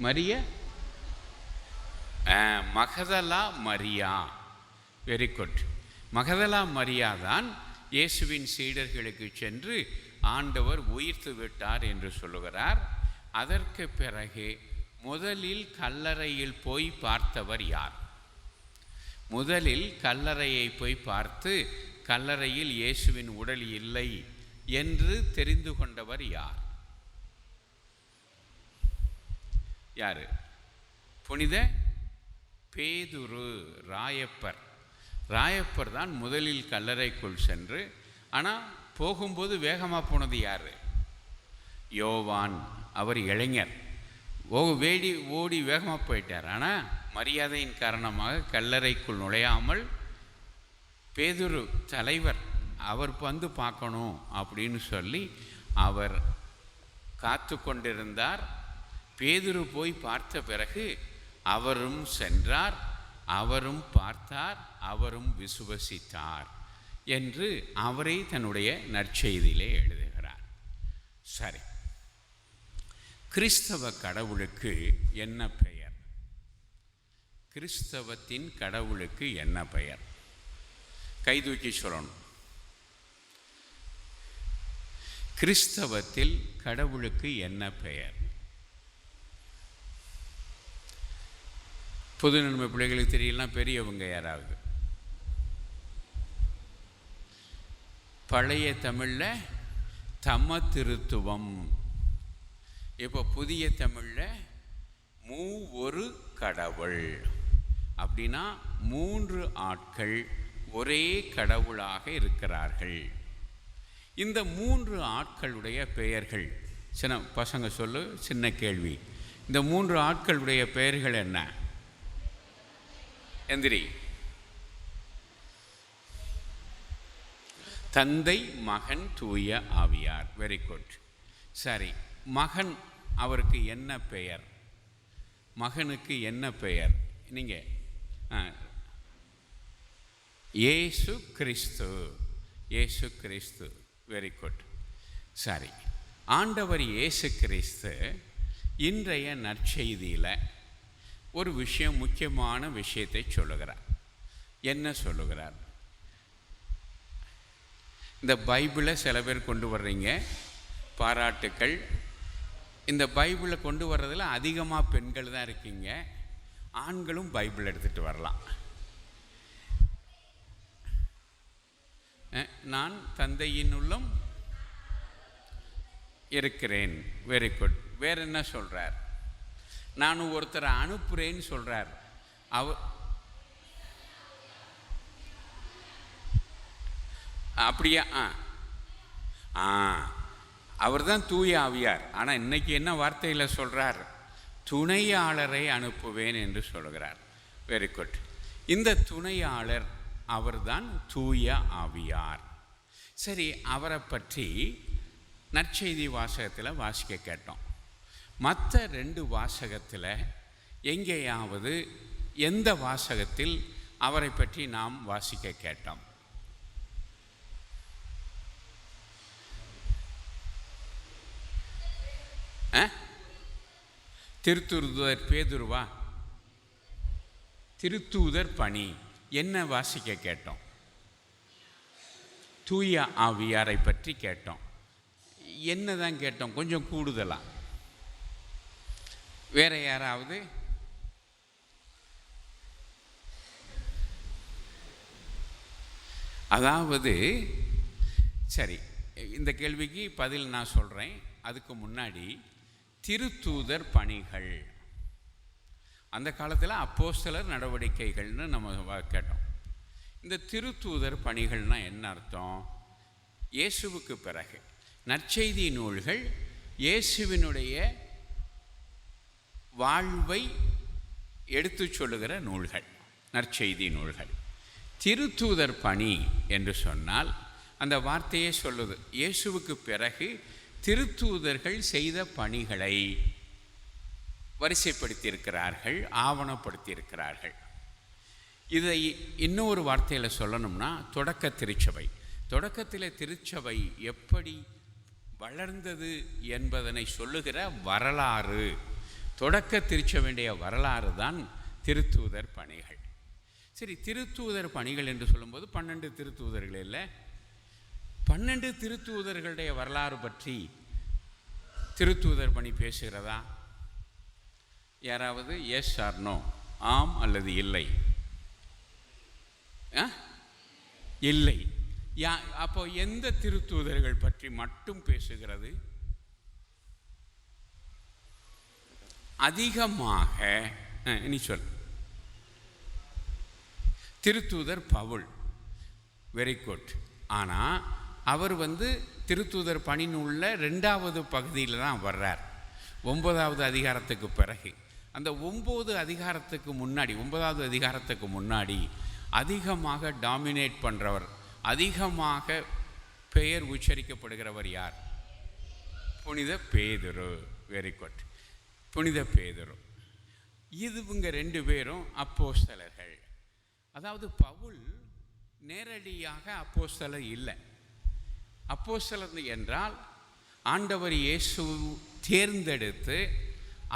மரியா? மகதலா மரியா. Very good. மகதலா மரியா தான் இயேசுவின் சீடர்களுக்கு சென்று ஆண்டவர் உயிர்த்து விட்டார் என்று சொல்லுகிறார். அதற்கு பிறகு முதலில் கல்லறையில் போய் பார்த்தவர் யார்? முதலில் கல்லறையை போய் பார்த்து கல்லறையில் இயேசுவின் உடல் இல்லை என்று தெரிந்து கொண்டவர் யார்? யாரு? புனித பேதுரு. ராயப்பர் தான் முதலில் கல்லறைக்குள் சென்று, ஆனால் போகும்போது வேகமாக போனது யார்? யோவான். அவர் இளைஞர், ஓடி வேகமாக போயிட்டார். ஆனால் மரியாதையின் காரணமாக கல்லறைக்குள் நுழையாமல் பேதுரு தலைவர், அவர் வந்து பார்க்கணும் அப்படின்னு சொல்லி அவர் காத்து கொண்டிருந்தார். பேதுரு போய் பார்த்த பிறகு அவரும் சென்றார், அவரும் பார்த்தார், அவரும் விசுவசித்தார். என்று அவரே தன்னுடைய நற்செய்தியிலே எழுதுகிறார். சரி, கிறிஸ்தவ கடவுளுக்கு என்ன பெயர்? கிறிஸ்தவத்தின் கடவுளுக்கு என்ன பெயர்? கைதூக்கி சொல்லணும். கிறிஸ்தவத்தில் கடவுளுக்கு என்ன பெயர்? பொது நன்மை பிள்ளைகளுக்கு தெரியலாம், பெரியவங்க யாராவது? பழைய தமிழில் தம திருத்துவம், இப்போ புதிய தமிழில் ஒரு கடவுள். அப்படின்னா 3 ஆட்கள் ஒரே கடவுளாக இருக்கிறார்கள். இந்த 3 ஆட்களுடைய பெயர்கள், சின்ன பசங்க சொல்லு, சின்ன கேள்வி, இந்த 3 ஆட்களுடைய பெயர்கள் என்ன? எந்திரி. தந்தை, மகன், தூய ஆவியார். Very good. சரி, மகன், அவருக்கு என்ன பெயர்? மகனுக்கு என்ன பெயர்? நீங்கள் இயேசு கிறிஸ்து. இயேசு கிறிஸ்து. Very good. சரி, ஆண்டவர் இயேசு கிறிஸ்து இன்றைய நற்செய்தியில் ஒரு விஷயம், முக்கியமான விஷயத்தை சொல்லுகிறார். என்ன சொல்லுகிறார்? இந்த பைபிளை சில பேர் கொண்டு வர்றீங்க, பாராட்டுக்கள். இந்த பைபிளை கொண்டு வர்றதில் அதிகமாக பெண்கள் தான் இருக்கீங்க. ஆண்களும் பைபிள் எடுத்துகிட்டு வரலாம். நான் தந்தையின் உள்ளம் இருக்கிறேன். Very good. வேற என்ன சொல்கிறார்? நான் ஒருத்தரை அனுப்புகிறேன்னு சொல்கிறார். அப்படியா? அவர் தான் தூய ஆவியார். ஆனால் இன்னைக்கு என்ன வார்த்தையில் சொல்கிறார்? துணையாளரை அனுப்புவேன் என்று சொல்கிறார். Very good. இந்த துணையாளர் அவர்தான் தூய ஆவியார். சரி, அவரை பற்றி நற்செய்தி வாசகத்தில் வாசிக்க கேட்டோம். மற்ற 2 வாசகத்தில் எங்கேயாவது, எந்த வாசகத்தில் அவரை பற்றி நாம் வாசிக்க கேட்டோம்? திருத்தூதர் பேதுருவா? திருத்தூதர் பணி என்ன வாசிக்க கேட்டோம்? தூய ஆவியாரை பற்றி கேட்டோம். என்ன தான் கேட்டோம்? கொஞ்சம் கூடுதலாக. வேற யாராவது? அதாவது சரி, இந்த கேள்விக்கு பதில் நான் சொல்கிறேன். அதுக்கு முன்னாடி திருத்தூதர் பணிகள், அந்த காலத்தில் அப்போஸ்தலர் நடவடிக்கைகள்னு நம்ம கேட்டோம். இந்த திருத்தூதர் பணிகள்னால் என்ன அர்த்தம்? இயேசுவுக்கு பிறகு நற்செய்தி நூல்கள் இயேசுவினுடைய வாழ்வை எடுத்து சொல்லுகிற நூல்கள், நற்செய்தி நூல்கள். திருத்தூதர் பணி என்று சொன்னால் அந்த வார்த்தையே சொல்லுது, இயேசுவுக்கு பிறகு திருத்தூதர்கள் செய்த பணிகளை வரிசைப்படுத்தியிருக்கிறார்கள், ஆவணப்படுத்தியிருக்கிறார்கள். இதை இன்னொரு வார்த்தையில் சொல்லணும்னா தொடக்க திருச்சபை. தொடக்கத்தில் திருச்சபை எப்படி வளர்ந்தது என்பதனை சொல்லுகிற வரலாறு, தொடக்க திருச்சபையுடைய வரலாறு தான் திருத்தூதர் பணிகள். சரி, திருத்தூதர் பணிகள் என்று சொல்லும்போது 12 திருத்தூதர்கள் இல்லை, 12 திருத்தூதர்களுடைய வரலாறு பற்றி திருத்தூதர் பணி பேசுகிறதா? யாராவது எஸ் ஆர் நோ, ஆம் அல்லது இல்லை? இல்லை. அப்போ எந்த திருத்தூதர்கள் பற்றி மட்டும் பேசுகிறது? அதிகமாக நீ சொல். திருத்தூதர் பவுல். Very good. ஆனால் அவர் திருத்தூதர் பணி நூலில் 2வது பகுதியில் தான் வர்றார், 9வது அதிகாரத்துக்கு பிறகு. அந்த 9 அதிகாரத்துக்கு முன்னாடி, 9வது அதிகாரத்துக்கு முன்னாடி அதிகமாக டாமினேட் பண்ணுறவர், அதிகமாக பெயர் உச்சரிக்கப்படுகிறவர் யார்? புனித பேதுரு. Very good. புனித பேதுரு. இவங்க 2 பேரும் அப்போஸ்தலர்கள். அதாவது பவுல் நேரடியாக அப்போஸ்தலர் இல்லை. அப்போஸ்தலர் என்றால் ஆண்டவர் இயேசு தேர்ந்தெடுத்து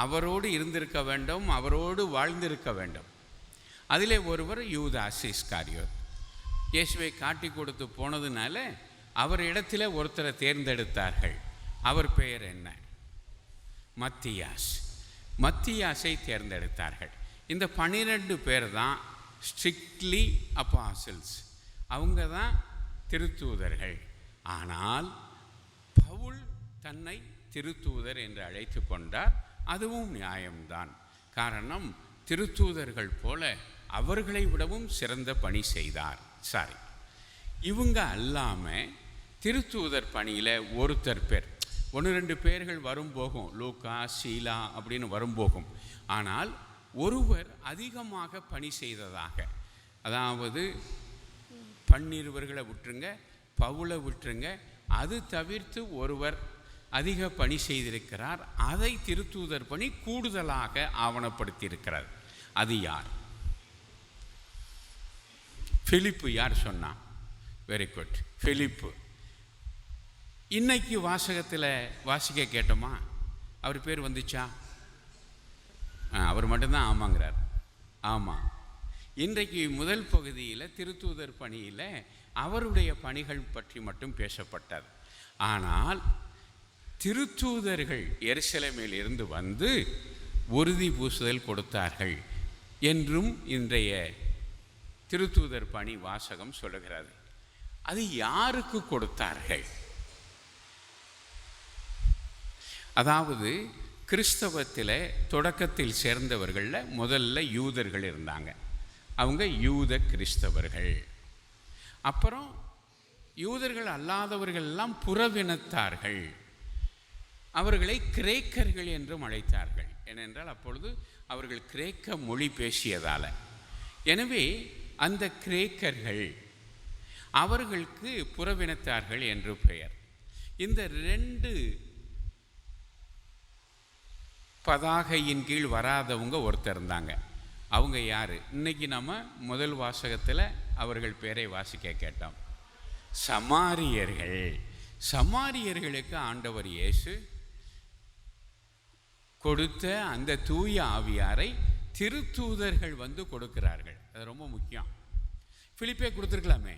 அவரோடு இருந்திருக்க வேண்டும், அவரோடு வாழ்ந்திருக்க வேண்டும். அதிலே ஒருவர் யூதாஸ் இஸ்காரியோத். இயேசுவை காட்டி கொடுத்து போனதுனால அவர் இடத்துல ஒருத்தரை தேர்ந்தெடுத்தார்கள். அவர் பெயர் என்ன? மத்தியாஸ். மத்தியாஸை தேர்ந்தெடுத்தார்கள். இந்த 12 பேர் தான் ஸ்ட்ரிக்ட்லி அப்பாசில்ஸ், அவங்க தான் திருத்தூதர்கள். ஆனால் பவுல் தன்னை திருத்தூதர் என்று அழைத்து கொண்டார். அதுவும் நியாயம்தான். காரணம், திருத்தூதர்கள் போல அவர்களை விடவும் சிறந்த பணி செய்தார். இவங்க அல்லாமல் திருத்தூதர் பணியில் ஒருத்தர் பேர், 1-2 பேர்கள் வரும் போகும், லூக்கா சீலா அப்படின்னு வரும் போகும். ஆனால் ஒருவர் அதிகமாக பணி செய்ததாக, அதாவது 12 விட்டுருங்க, பவுலை விட்டுருங்க, அது தவிர்த்து ஒருவர் அதிக பணி செய்திருக்கிறார். அதை திருத்தூதர் பணி கூடுதலாக ஆவணப்படுத்தியிருக்கிறார். அது யார்? பிலிப்பு. யார் சொன்னான்? வெரி குட், பிலிப்பு. இன்னைக்கு வாசகத்தில் வாசிக்க கேட்டோமா? அவர் பேர் வந்துச்சா? அவர் மட்டும்தான் ஆமாங்கிறார். ஆமாம். இன்றைக்கு முதல் பகுதியில் திருத்தூதர் பணியில் அவருடைய பணிகள் பற்றி மட்டும் பேசப்பட்டது. ஆனால் திருத்தூதர்கள் எருசலேமில் இருந்து வந்து உறுதி பூசுதல் கொடுத்தார்கள் என்றும் இன்றைய திருத்தூதர் பணி வாசகம் சொல்லுகிறது. அது யாருக்கு கொடுத்தார்கள்? அதாவது கிறிஸ்தவத்தில் தொடக்கத்தில் சேர்ந்தவர்களில் முதல்ல யூதர்கள் இருந்தாங்க. அவங்க யூத கிறிஸ்தவர்கள். அப்புறம் யூதர்கள் அல்லாதவர்கள் எல்லாம் புறவினத்தார்கள். அவர்களை கிரேக்கர்கள் என்றும் அழைத்தார்கள். ஏனென்றால் அப்பொழுது அவர்கள் கிரேக்க மொழி பேசியதால். எனவே அந்த கிரேக்கர்கள், அவர்களுக்கு புறவினத்தார்கள் என்று பெயர். இந்த 2 பதாகையின் கீழ் வராதவங்க ஒருத்தர் இருந்தாங்க. அவங்க யார்? இன்னைக்கு நம்ம முதல் வாசகத்தில் அவர்கள் பேரை வாசிக்க கேட்டோம். சமாரியர்கள். சமாரியர்களுக்கு ஆண்டவர் இயேசு கொடுத்த அந்த தூய ஆவியாரை திருத்தூதர்கள் வந்து கொடுக்கிறார்கள். அது ரொம்ப முக்கியம். பிலிப்பே கொடுத்துருக்கலாமே.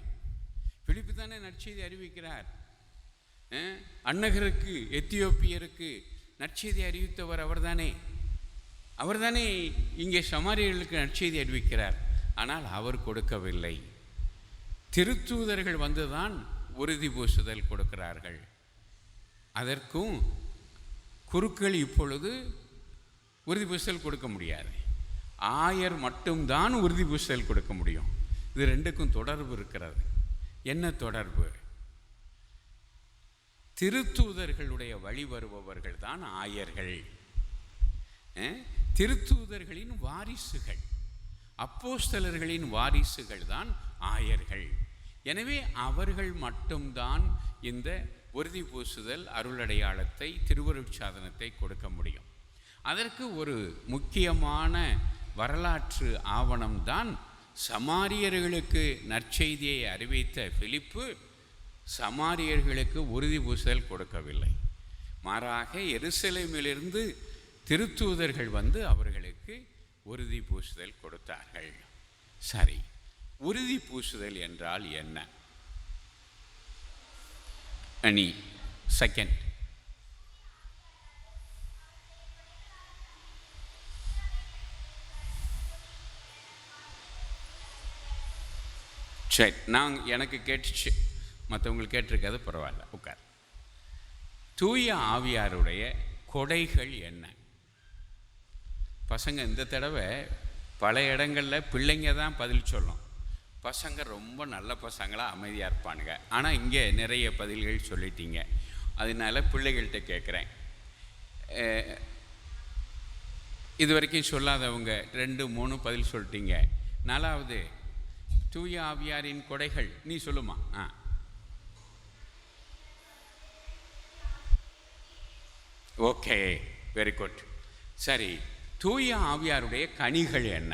பிலிப்பு தானே நற்செய்தி அறிவிக்கிறார். அன்னகருக்கு, எத்தியோப்பியருக்கு நற்செய்தி அறிவித்தவர் அவர்தானே. அவர்தானே இங்கே சமாரியர்களுக்கு நற்செய்தி அறிவிக்கிறார். ஆனால் அவர் கொடுக்கவில்லை. திருத்தூதர்கள் வந்துதான் உறுதி பூசுதல் கொடுக்கிறார்கள். அதற்கும் குருக்கள் இப்பொழுது உறுதி பூசுதல் கொடுக்க முடியாது. ஆயர் மட்டும்தான் உறுதி பூசுதல் கொடுக்க முடியும். இது 2க்கும் தொடர்பு இருக்கிறது. என்ன தொடர்பு? திருத்தூதர்களுடைய வழி வருபவர்கள் தான் ஆயர்கள். திருத்தூதர்களின் வாரிசுகள், அப்போஸ்தலர்களின் வாரிசுகள் தான் ஆயர்கள். எனவே அவர்கள் மட்டும்தான் இந்த உறுதி பூசுதல் அருளடையாளத்தை, திருவருட்சாதனத்தை கொடுக்க முடியும். அதற்கு ஒரு முக்கியமான வரலாற்று ஆவணம்தான் சமாரியர்களுக்கு நற்செய்தியை அறிவித்த பிலிப்பு சமாரியர்களுக்கு உறுதி பூசுதல் கொடுக்கவில்லை. மாறாக எருசலேமிலிருந்து திருத்தூதர்கள் வந்து அவர்களுக்கு உறுதி பூசுதல் கொடுத்தார்கள். சரி, உறுதி பூசுதல் என்றால் என்ன? அணி செகண்ட். சரி, எனக்கு கேட்டுச்சு, மற்றவங்களுக்கு கேட்டிருக்காது, பரவாயில்ல, உட்கார். தூய ஆவியாருடைய கொடைகள் என்ன? பசங்க இந்த தடவை பல இடங்களில் பிள்ளைங்க தான் பதில் சொல்லும். பசங்க ரொம்ப நல்ல பசங்களாக அமைதியாக இருப்பானுங்க. ஆனால் இங்கே நிறைய பதில்கள் சொல்லிட்டீங்க. அதனால பிள்ளைகள்கிட்ட கேட்குறேன். இது வரைக்கும் சொல்லாதவங்க 2-3 பதில் சொல்லிட்டீங்க. 4வது தூய ஆவியாரின் கொடைகள் நீ சொல்லுமா? Okay, very good. சரி, தூய ஆவியாருடைய கனிகள் என்ன?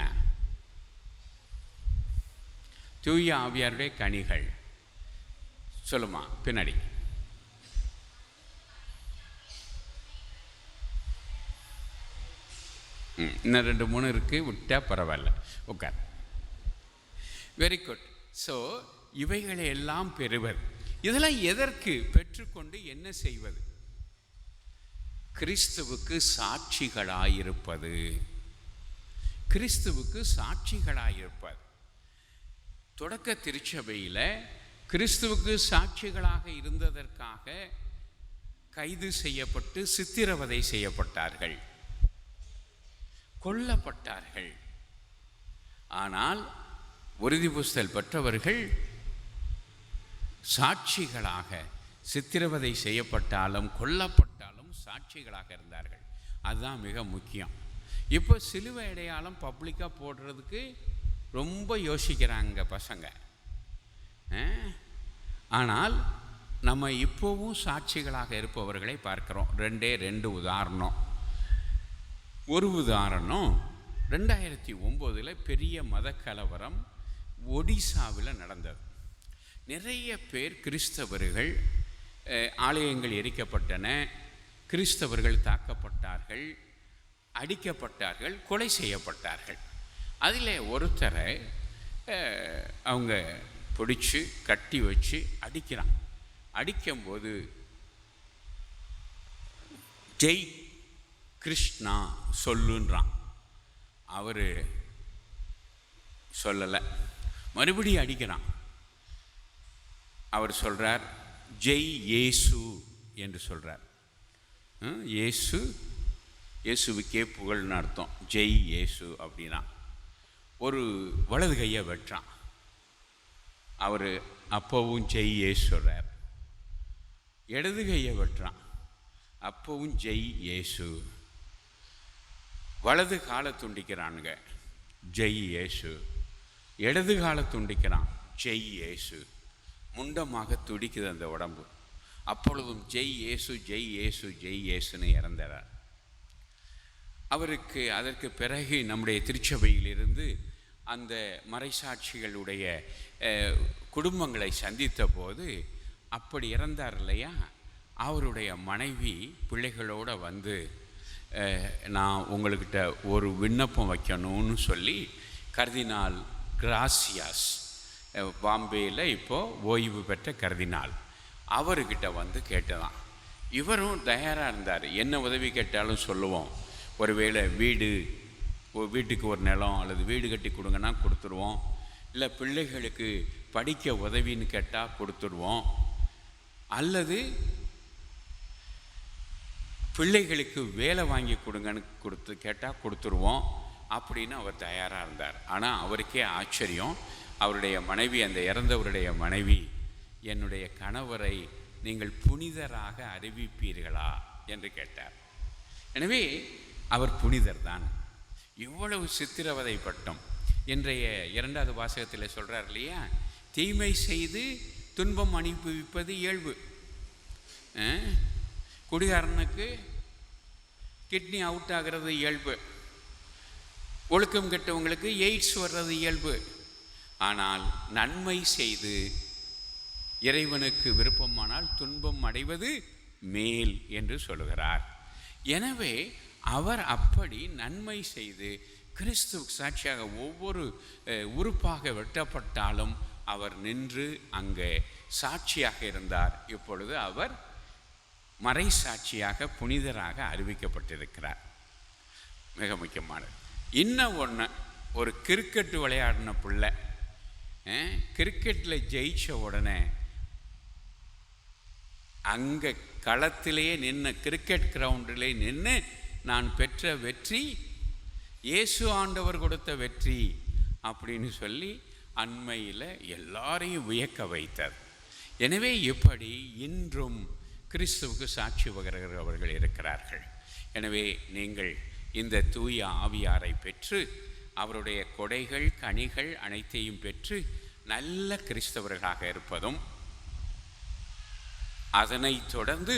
தூய ஆவியாருடைய கனிகள் சொல்லுமா பின்னாடி. இன்னும் 2 3 இருக்குது, விட்டால் பரவாயில்ல, உட்கார். Very good. ஸோ இவைகளை எல்லாம் பெறுவது, இதெல்லாம் எதற்கு பெற்றுக்கொண்டு என்ன செய்வது? கிறிஸ்துவுக்கு சாட்சிகளாயிருப்பது. கிறிஸ்துவுக்கு சாட்சிகளாயிருப்பது. தொடக்க திருச்சபையில் கிறிஸ்துவுக்கு சாட்சிகளாக இருந்ததற்காக கைது செய்யப்பட்டு சித்திரவதை செய்யப்பட்டார்கள், கொல்லப்பட்டார்கள். ஆனால் உறுதி பூசுதல் பெற்றவர்கள் சாட்சிகளாக சித்திரவதை செய்யப்பட்டாலும் கொல்லப்பட்டாலும் சாட்சிகளாக இருந்தார்கள். அதுதான் மிக முக்கியம். இப்போ சிலுவை அடையாளம் பப்ளிக்காக போடுறதுக்கு ரொம்ப யோசிக்கிறாங்க பசங்க. ஆனால் நம்ம இப்போவும் சாட்சிகளாக இருப்பவர்களை பார்க்குறோம். 2 உதாரணம். ஒரு உதாரணம், 2009 பெரிய மத கலவரம் ஒடிசாவில் நடந்தது. நிறைய பேர் கிறிஸ்தவர்கள், ஆலயங்கள் எரிக்கப்பட்டன, கிறிஸ்தவர்கள் தாக்கப்பட்டார்கள், அடிக்கப்பட்டார்கள், கொலை செய்யப்பட்டார்கள். அதில் ஒருத்தரை அவங்க பிடிச்சி கட்டி வச்சு அடிக்கிறான். அடிக்கும்போது ஜெய் கிருஷ்ணா சொல்லுன்றான். அவர் சொல்லலை, மறுபடியும் அடிக்கிறான். அவர் சொல்கிறார் ஜெய் இயேசு என்று சொல்கிறார். இயேசுவுக்கே புகழ்னு அர்த்தம். ஜெய் இயேசு அப்படின்னா ஒரு வலது கையை வெட்டுறான். அவர் அப்போவும் ஜெய் இயேசு சொல்கிறார். இடது கையை வெட்டுறான், அப்போவும் ஜெய் இயேசு. வலது காலை துண்டிக்கிறானுங்க, ஜெய் இயேசு. இடது காலை துண்டிக்கிறான், ஜெய் இயேசு. முண்டமாக துடிக்குது அந்த உடம்பு. அப்பொழுதும் ஜெய் இயேசு, ஜெய் இயேசு, ஜெய் இயேசுன்னு இறந்தார். அவருக்கு அதற்கு பிறகு நம்முடைய திருச்சபையிலிருந்து அந்த மறைசாட்சிகளுடைய குடும்பங்களை சந்தித்த போது, அப்படி இறந்தார் இல்லையா, அவருடைய மனைவி பிள்ளைகளோடு வந்து நான் உங்கள்கிட்ட ஒரு விண்ணப்பம் வைக்கணும்னு சொல்லி கர்தினால் கிராசியாஸ், பாம்பேயில் இப்போது ஓய்வு பெற்ற கர்தினால், அவர்கிட்ட வந்து கேட்டதான். இவரும் தயாராக இருந்தார். என்ன உதவி கேட்டாலும் சொல்லுவோம். ஒருவேளை வீட்டுக்கு ஒரு நிலம் அல்லது வீடு கட்டி கொடுங்கன்னா கொடுத்துருவோம், இல்லை பிள்ளைகளுக்கு படிக்க உதவின்னு கேட்டால் கொடுத்துருவோம், அல்லது பிள்ளைகளுக்கு வேலை வாங்கி கொடுங்கன்னு கேட்டால் கொடுத்துருவோம் அப்படின்னு அவர் தயாராக இருந்தார். ஆனால் அவருக்கே ஆச்சரியம். அவருடைய மனைவி, அந்த இறந்தவருடைய மனைவி, என்னுடைய கணவரை நீங்கள் புனிதராக அறிவிப்பீர்களா என்று கேட்டார். எனவே அவர் புனிதர் தான். இவ்வளவு சித்திரவதைப்பட்டோம். இன்றைய 2வது வாசகத்தில் சொல்கிறார் இல்லையா, தீமை செய்து துன்பம் அனுபவிப்பது இயல்பு. குடிகாரனுக்கு கிட்னி அவுட் ஆகிறது இயல்பு, ஒழுக்கம் கெட்டவங்களுக்கு எய்ட்ஸ் வர்றது இயல்பு. ஆனால் நன்மை செய்து இறைவனுக்கு விருப்பமானால் துன்பம் அடைவது மேல் என்று சொல்கிறார். எனவே அவர் அப்படி நன்மை செய்து கிறிஸ்துவுக்கு சாட்சியாக ஒவ்வொரு உறுப்பாக வெட்டப்பட்டாலும் அவர் நின்று அங்கே சாட்சியாக இருந்தார். இப்பொழுது அவர் மறை சாட்சியாக புனிதராக அறிவிக்கப்பட்டிருக்கிறார். மிக முக்கியமானது. இன்னும் ஒன்று, ஒரு கிரிக்கெட்டு விளையாடின பிள்ளை கிரிக்கெட்டில் ஜெயித்த உடனே அங்கே களத்திலேயே நின்று, கிரிக்கெட் கிரவுண்டிலே நின்று, நான் பெற்ற வெற்றி இயேசு ஆண்டவர் கொடுத்த வெற்றி அப்படின்னு சொல்லி அண்மையில் எல்லாரையும் வியக்க வைத்தார். எனவே இப்படி இன்றும் கிறிஸ்துவுக்கு சாட்சி பகர்கிறவர்கள் இருக்கிறார்கள். எனவே நீங்கள் இந்த தூய ஆவியாரை பெற்று அவருடைய கொடைகள் கனிகள் அனைத்தையும் பெற்று நல்ல கிறிஸ்தவர்களாக இருப்பதும், அதனை தொடர்ந்து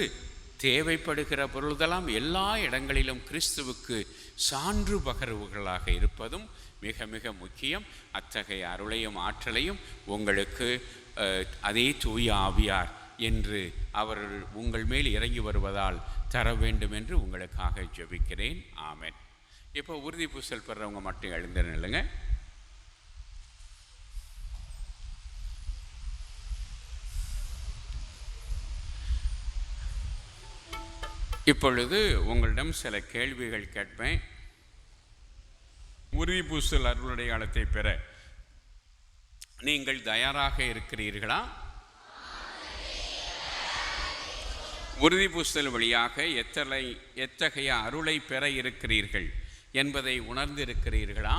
தேவைப்படுகிற பொழுதெல்லாம் எல்லா இடங்களிலும் கிறிஸ்துவுக்கு சான்று பகர்வுகளாக இருப்பதும் மிக மிக முக்கியம். அத்தகைய அருளையும் ஆற்றலையும் உங்களுக்கு அதே தூய ஆவியார் என்று அவர் உங்கள் மேல் இறங்கி வருவதால் தர வேண்டும் என்று உங்களுக்காக ஜெபிக்கிறேன். ஆமென். இப்போ உறுதி பூசல் பெறவங்க மட்டும் எழுந்து நில்லுங்க. இப்பொழுது உங்களிடம் சில கேள்விகள் கேட்பேன். உறுதி பூசல் அருளடையாளத்தை பெற நீங்கள் தயாராக இருக்கிறீர்களா? உறுதி பூசல் வழியாக எத்தகைய அருளை பெற இருக்கிறீர்கள் என்பதை உணர்ந்திருக்கிறீர்களா?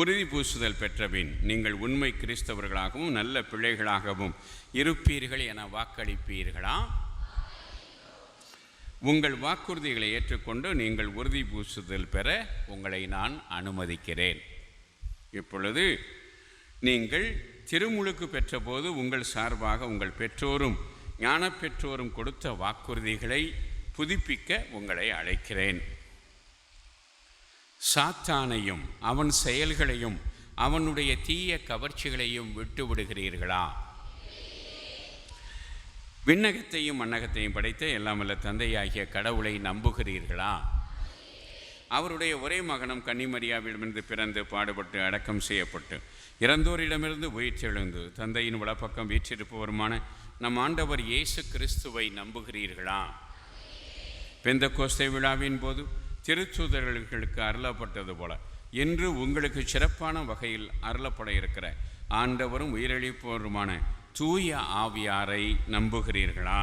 உறுதி பூசுதல் பெற்றபின் நீங்கள் உண்மை கிறிஸ்தவர்களாகவும் நல்ல பிள்ளைகளாகவும் இருப்பீர்கள் என வாக்களிப்பீர்களா? உங்கள் வாக்குறுதிகளை ஏற்றுக்கொண்டு நீங்கள் உறுதி பூசுதல் பெற உங்களை நான் அனுமதிக்கிறேன். இப்பொழுது நீங்கள் திருமுழுக்கு பெற்றபோது உங்கள் சார்பாக உங்கள் பெற்றோரும் ஞான பெற்றோரும் கொடுத்த வாக்குறுதிகளை புதுப்பிக்க உங்களை அழைக்கிறேன். சாத்தானையும் அவன் செயல்களையும் அவனுடைய தீய கவர்ச்சிகளையும் விட்டு விடுகிறீர்களா? விண்ணகத்தையும் மண்ணகத்தையும் படைத்த எல்லாம் வல்ல தந்தையாகிய கடவுளை நம்புகிறீர்களா? அவருடைய ஒரே மகனும் கன்னிமரியாவிடமிருந்து பிறந்து பாடுபட்டு அடக்கம் செய்யப்பட்டு இறந்தோரிடமிருந்து உயிர்த்தெழுந்து தந்தையின் வலப்பக்கம் வீற்றிருப்பவருமான நம் ஆண்டவர் இயேசு கிறிஸ்துவை நம்புகிறீர்களா? பெந்தெக்கோஸ்தே விழாவின் போது திருத்தூதர்களுக்கு அருளப்பட்டது போல இன்று உங்களுக்கு சிறப்பான வகையில் அருளப்பட இருக்கிற ஆண்டவரும் உயிரளிப்பவருமான தூய ஆவியாரை நம்புகிறீர்களா?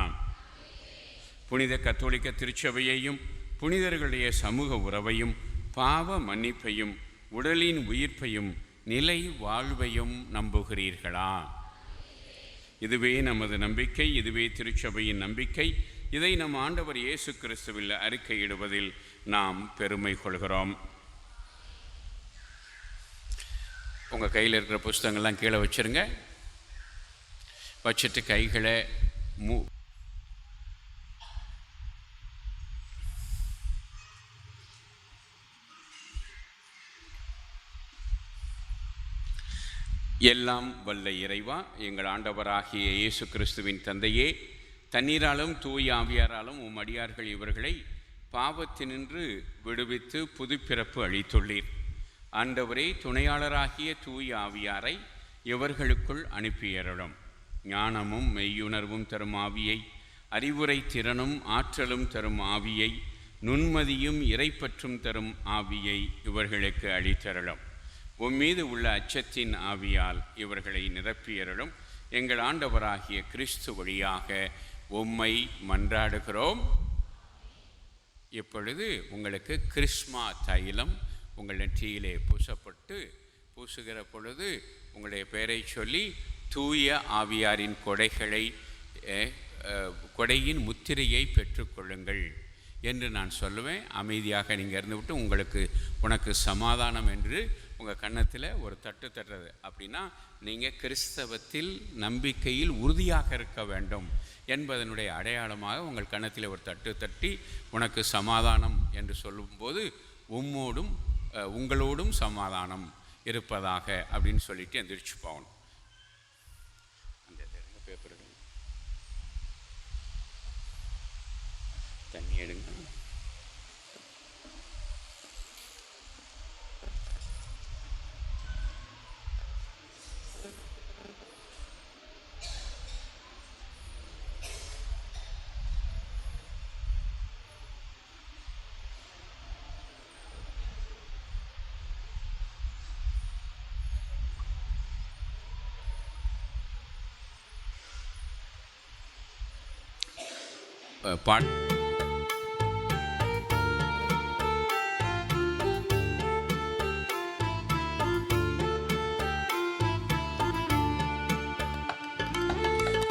புனித கத்தோலிக்க திருச்சபையையும் புனிதர்களுடைய சமூக உறவையும் பாவ மன்னிப்பையும் உடலின் உயிர்ப்பையும் நிலை வாழ்வையும் நம்புகிறீர்களா? இதுவே நமது நம்பிக்கை, இதுவே திருச்சபையின் நம்பிக்கை. இதை நம் ஆண்டவர் இயேசு கிறிஸ்துவில் அறிக்கையிடுவதில் நாம் பெருமை கொள்கிறோம். உங்கள் கையில் இருக்கிற புஸ்தகங்கள்லாம் கீழே வச்சுருங்க. வச்சுட்டு கைகளை எல்லாம் வல்ல இறைவா, எங்கள் ஆண்டவராகிய இயேசு கிறிஸ்துவின் தந்தையே, தண்ணீராலும் தூய ஆவியாராலும் உம் அடியார்கள் இவர்களை பாவத்தினின்று விடுவித்து புதுப்பிறப்பு அளித்துள்ளீர். ஆண்டவரே, துணையாளராகிய தூய ஆவியாரை இவர்களுக்குள் அனுப்பியருளும். ஞானமும் மெய்யுணர்வும் தரும் ஆவியை, அறிவுரை திறனும் ஆற்றலும் தரும் ஆவியை, நுண்மதியும் இறைப்பற்றும் தரும் ஆவியை இவர்களுக்கு அளித்தருளும். உம்மீது உள்ள அச்சத்தின் ஆவியால் இவர்களை நிரப்பியருளும். எங்கள் ஆண்டவராகிய கிறிஸ்து வழியாக உம்மை மன்றாடுகிறோம். இப்பொழுது உங்களுக்கு கிறிஸ்மா தைலம் உங்கள் நெற்றியிலே பூசுகிற பொழுது உங்களுடைய பெயரை சொல்லி தூய ஆவியாரின் கொடையின் முத்திரையை பெற்றுக்கொள்ளுங்கள் என்று நான் சொல்லுவேன். அமைதியாக நீங்கள் இருந்துவிட்டு உனக்கு சமாதானம் என்று உங்கள் கன்னத்தில் ஒரு தட்டு தட்டுறது. அப்படின்னா நீங்கள் கிறிஸ்தவத்தில் நம்பிக்கையில் உறுதியாக இருக்க வேண்டும் என்பதனுடைய அடையாளமாக உங்கள் கன்னத்தில் ஒரு தட்டு தட்டி உனக்கு சமாதானம் என்று சொல்லும்போது உங்களோடும் சமாதானம் இருப்பதாக அப்படின்னு சொல்லிட்டு எந்திரிச்சு போகணும். அந்த பேப்பர் தண்ணி எடுங்க.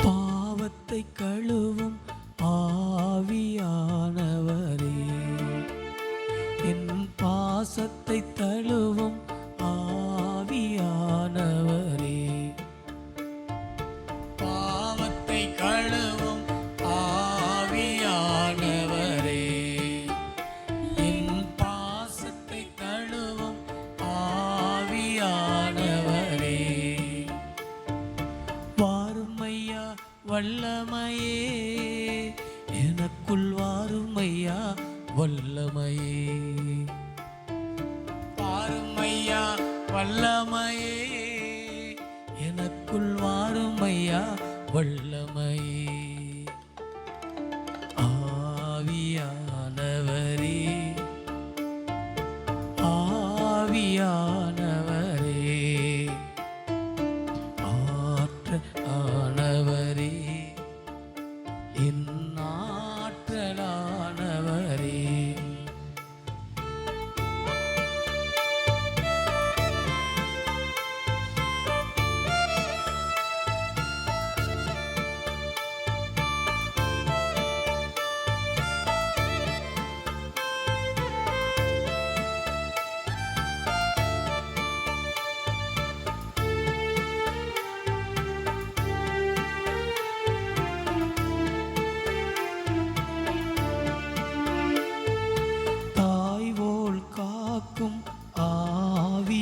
பாவத்தை கழுவும் வல்லமையே எனக்குள் வாருமையா வல்லமையே வாருமையா வல்லமையே எனக்குள் வாருமையா வல்லமையே ஆவியானவரே ஆவியானவரே ஆற்றலானவரே என் ஆற்றலானவரே தாய்வோல் காக்கும் ஆவியானவரே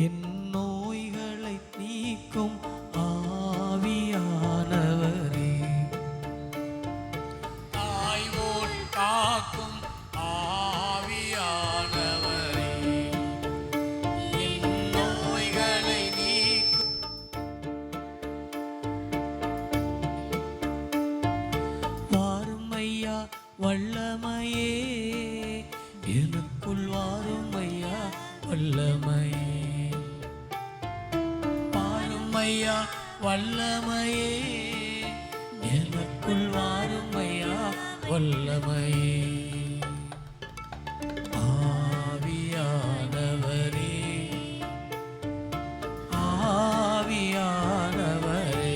என் நோய்களை நீக்கும் ஆவியானவரே தாய்வோல் காக்கும் ஆவியானவரே என் நோய்களை நீக்கும் வாருமையா வல்லமையே எனக்குள் வாருமையா வல்லமையே வாருமையா வல்லமையே எனக்குள் வாருமையா வல்லமையே ஆவியானவரே ஆவியானவரே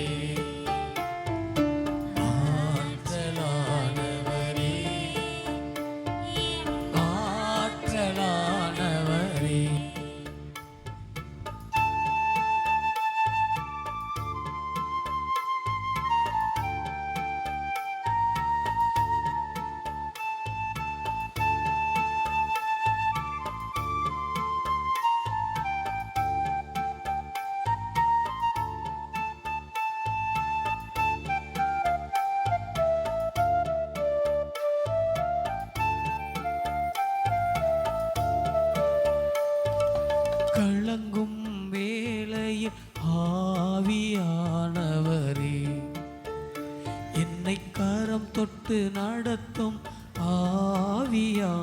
ஆற்றலானவரே ஆற்றலானவரே கலங்கும் வேளையில் ஆவியானவரே என்னை கரம் தொட்டு நடத்தும் ஆவியானவரே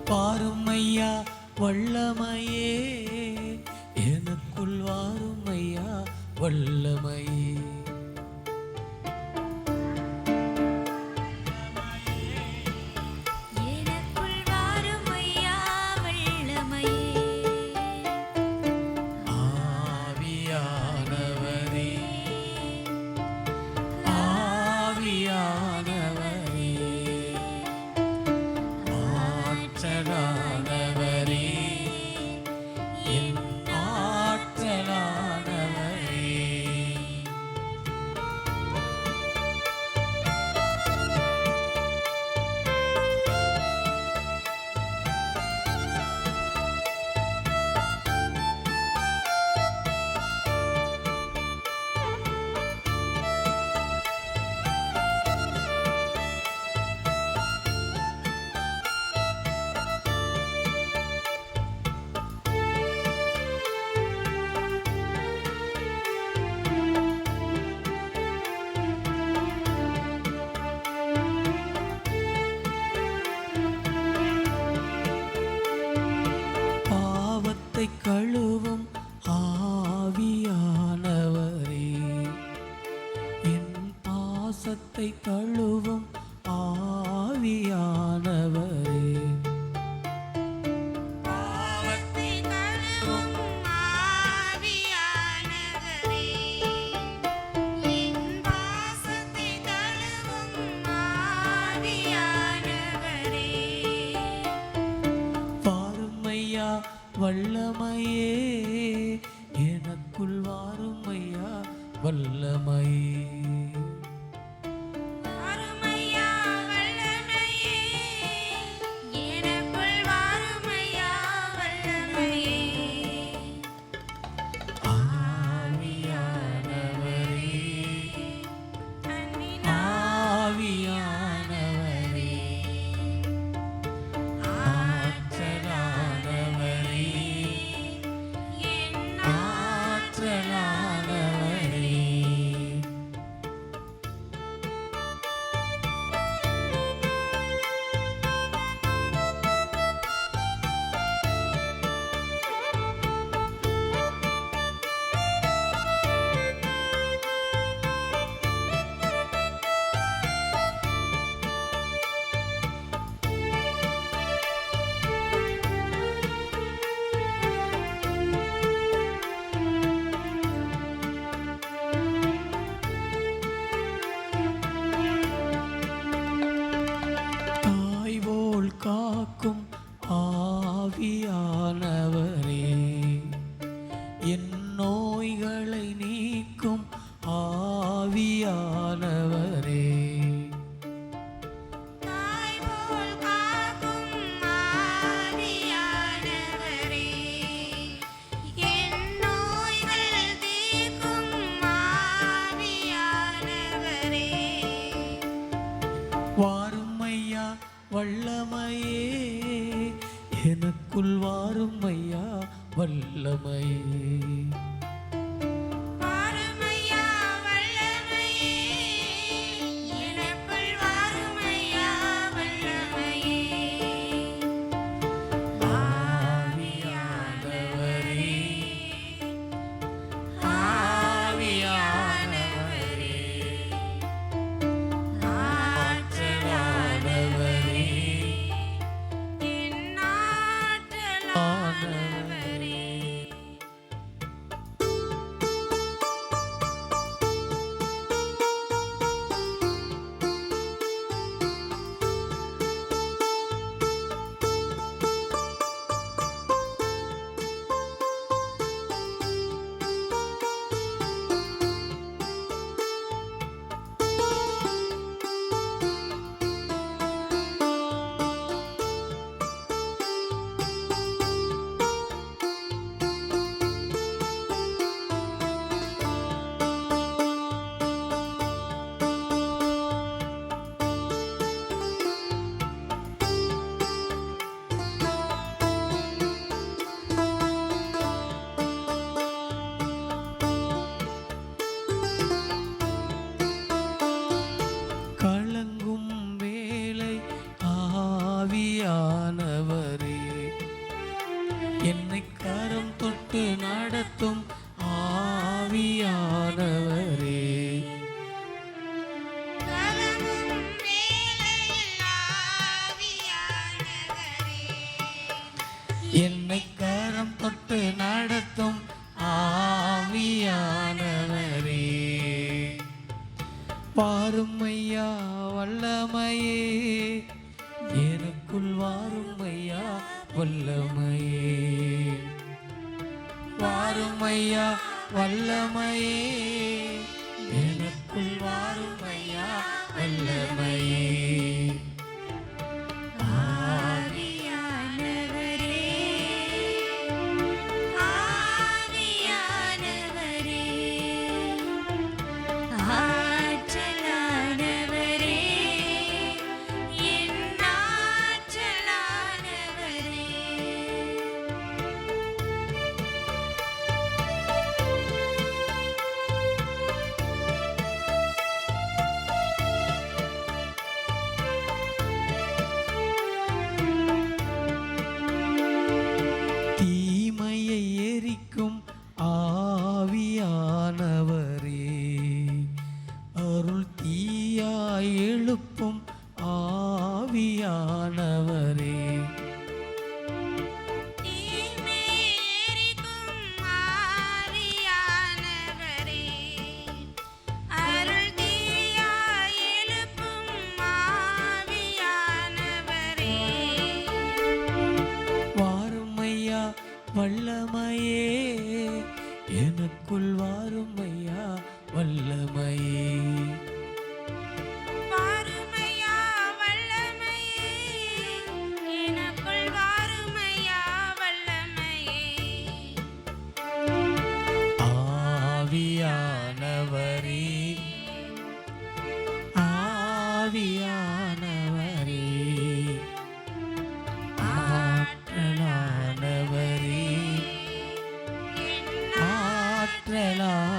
வாருமையா வல்லமையே எனக்குள் வாருமையா வல்லமையே ஆவியானவரே ஆவியானவரே ஆற்றலானவரே என் ஆற்றலானவரே பாவத்தை கழுவும் ஆவியானவரே என் பாசத்தை கழுவும் ஆவியானவரே பாவத்தை கழுவும் ஆவியானவரே என் பாசத்தை கழுவும் ஆவியானவரே வாருமையா வல்லமையே எனக்குள் வாரும் ஐயா வல்லமை. வாருமையா வல்லமையே, எனக்குள் வாருமையா வல்லமையே. ஆவியானவரே, ஆவியானவரே, ஆற்றலானவரே, ஆற்றலானவரே. தாய் போல் காக்கும் ஆவியானவரே, என் நோய்களை நீக்கும் ஆவியானவரே. தாய் போல் காக்கும் ஆவியானவரே, என் நோய்கள் தீர்க்கும் ஆவியானவரே. வாரும் ஐயா வல்லமையே, எனக்குள் வாரும் ஐயா வல்லமையே. வாருமையா வல்லமையே, எனக்குள் வாருமையா வல்லமையே. ஆவியானவரே, ஆவியானவரே, ஆற்றலானவரே, என் ஆற்றலானவரே. கலங்கும் வேலை ஆவியானவரே, என்னை கரம் தொட்டு நடத்தும் ஆவியானவரே. கலங்கும் வேளையில் ஆவியானவரே, என்னை கரம் தொட்டு நடத்தும் ஆவியானவரே. வாரும் ஐயா வல்லமையே, எனக்குள் வாரும் ஐயா வல்லமையே. வாரும் ஐயா வல்லமையே, எனக்குள் வாரும் ஐயா வல்லமையே. ஆவியானவரே, ஆவியானவரே, ஆற்றலானவரே, என் ஆற்றலானவரே. தீமையை எரிக்கும் ஆவியானவரே, அருள் தீயாய் எழுப்பும் ஆவியானவரே. தீமையை எரிக்கும் ஆவியானவரே, அருள் தீயாய் எழுப்பும் ஆவியானவரே. வாரும் ஐயா வல்லமையே, எனக்குள் வாரும் ஐயா வல்லமையே. வாருமையா வல்லமையே, எனக்குள் வாருமையா வல்லமையே. ஆவியானவரே, ஆவியானவரே, ஆற்றலானவரே, ஆற்றலானவரே.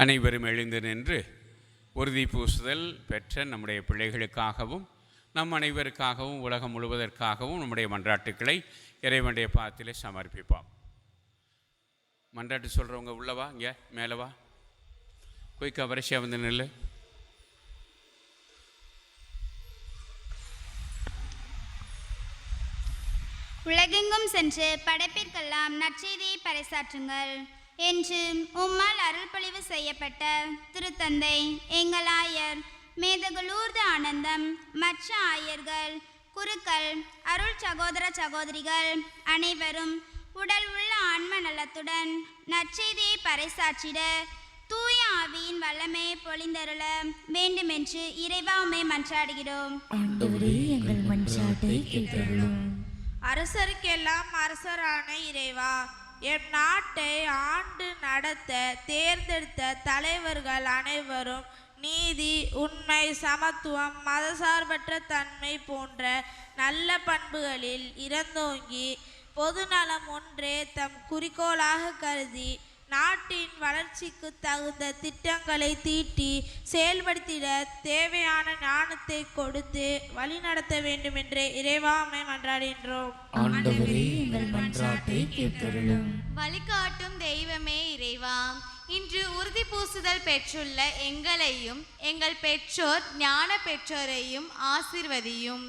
அனைவரும் எழுந்து நின்று உறுதி பூசுதல் பெற்ற நம்முடைய பிள்ளைகளுக்காகவும் நம் அனைவருக்காகவும் உலகம் முழுவதற்காகவும் நம்முடைய மன்றாட்டுக்களை இறைவனுடைய பாதத்திலே சமர்ப்பிப்போம். மன்றாட்டு சொல்கிறவங்க உள்ளவா, இங்கே மேலே வா, குயிக்காக வரிசையாக வந்து நில்லு. உலகெங்கும் சென்று படைப்பிற்கெல்லாம் நற்செய்தியை பறைசாற்றுங்கள் என்று உம்மால் அருள்பொழிவு செய்யப்பட்ட திருத்தந்தை எங்கள் ஆயர் மேதகுலூர்து ஆனந்தம், மற்ற ஆயர்கள், குருக்கள், அருள் சகோதர சகோதரிகள் அனைவரும் உடல் உள்ள ஆன்ம நலத்துடன் நற்செய்தியை பறைசாற்றிட தூய ஆவியின் வல்லமையை பொழிந்தருள வேண்டுமென்று இறைவா உம்மை மன்றாடுகிறோம். ஆண்டவரே, எங்கள் மன்றாட்டை கேட்டருளும். அரசருக்கெல்லாம் அரசரான இறைவா, எம் நாட்டை ஆண்டு நடத்த தேர்ந்தெடுத்த தலைவர்கள் அனைவரும் நீதி, உண்மை, சமத்துவம், மதசார்பற்ற தன்மை போன்ற நல்ல பண்புகளில் இறந்தோங்கி பொதுநலம் ஒன்றே தம் குறிக்கோளாக கருதி நாட்டின் வளர்ச்சிக்கு தகுந்த திட்டங்களை தீட்டி செயல்படுத்திட தேவையான ஞானத்தை கொடுத்து வழிநடத்த வேண்டும் என்று இறைவாமை மன்றாடுகின்றோம். ஆண்டவரே, எங்கள் மன்றாட்டை கேட்டருளும். வழிகாட்டும் தெய்வமே இறைவா, இன்று உறுதி பூசுதல் பெற்றுள்ள எங்களையும் எங்கள் பெற்றோர் ஞான பெற்றோரையும் ஆசீர்வதியும்.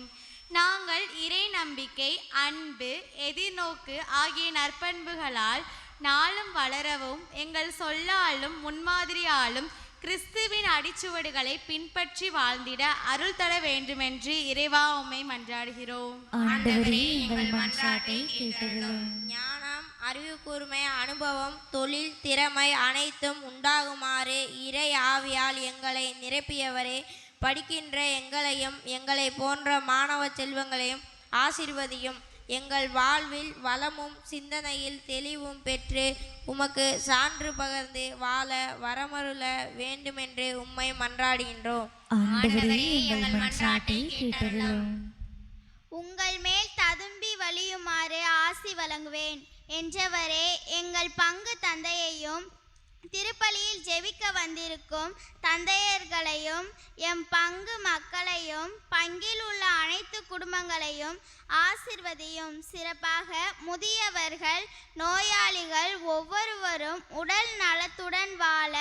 நாங்கள் இறை நம்பிக்கை, அன்பு, எதிர்நோக்கு ஆகிய நற்பண்புகளால் நாளும் வளரவும் எங்கள் சொல்லாலும் முன்மாதிரியாலும் கிறிஸ்துவின் அடிச்சுவடுகளை பின்பற்றி வாழ்ந்திட அருள் தர வேண்டுமென்று இறைவா உம்மை மன்றாடுகிறோம். ஆண்டவரே, எங்கள் மன்றாட்டை கேட்டருளும். ஞானம், அறிவு கூர்மை, அனுபவம், தொழில் திறமை அனைத்தும் உண்டாகுமாறு இறை ஆவியால் எங்களை நிரப்பியவரே, படிக்கின்ற எங்களையும் எங்களை போன்ற மாணவ செல்வங்களையும் ஆசீர்வதியும். எங்கள் வாழ்வில் வளமும் சிந்தனையில் தெளிவும் பெற்று உமக்கு சான்று பகர்ந்து வாழ வரமருள வேண்டுமென்று உம்மை மன்றாடுகின்றோம். ஆண்டவரே, எங்கள் மன்றாட்டை கேட்டருளும். உங்கள் மேல் ததும்பி வழியுமாறு ஆசி வழங்குவேன் என்றவரே, எங்கள் பங்கு தந்தையையும் திருப்பலியில் ஜெபிக்க வந்திருக்கும் தந்தையர்களையும் எம் பங்கு மக்களையும் பங்கில் உள்ள அனைத்து குடும்பங்களையும் ஆசிர்வதியும். சிறப்பாக முதியவர்கள், நோயாளிகள் ஒவ்வொருவரும் உடல் நலத்துடன் வாழ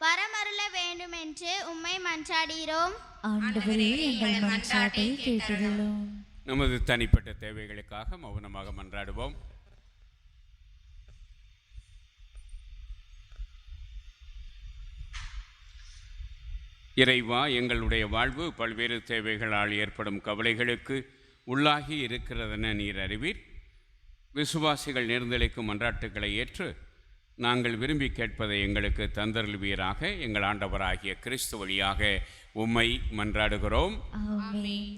வரமருள வேண்டும் என்று உம்மை மன்றாடுகிறோம். ஆண்டவரே, எங்கள் மன்றாட்டை கேட்டருளும். நமது தனிப்பட்ட தேவைகளுக்காக மௌனமாக மன்றாடுவோம். இறைவா, எங்களுடைய வாழ்வு பல்வேறு தேவைகளால் ஏற்படும் கவலைகளுக்கு உள்ளாகி இருக்கிறதென நீர் அறிவீர். விசுவாசிகள் நேர்ந்தளிக்கும் மன்றாட்டுக்களை ஏற்று நாங்கள் விரும்பி கேட்பதை எங்களுக்கு தந்தருள்வீராக. எங்கள் ஆண்டவராகிய கிறிஸ்து வழியாக உம்மை மன்றாடுகிறோம். ஆமென்.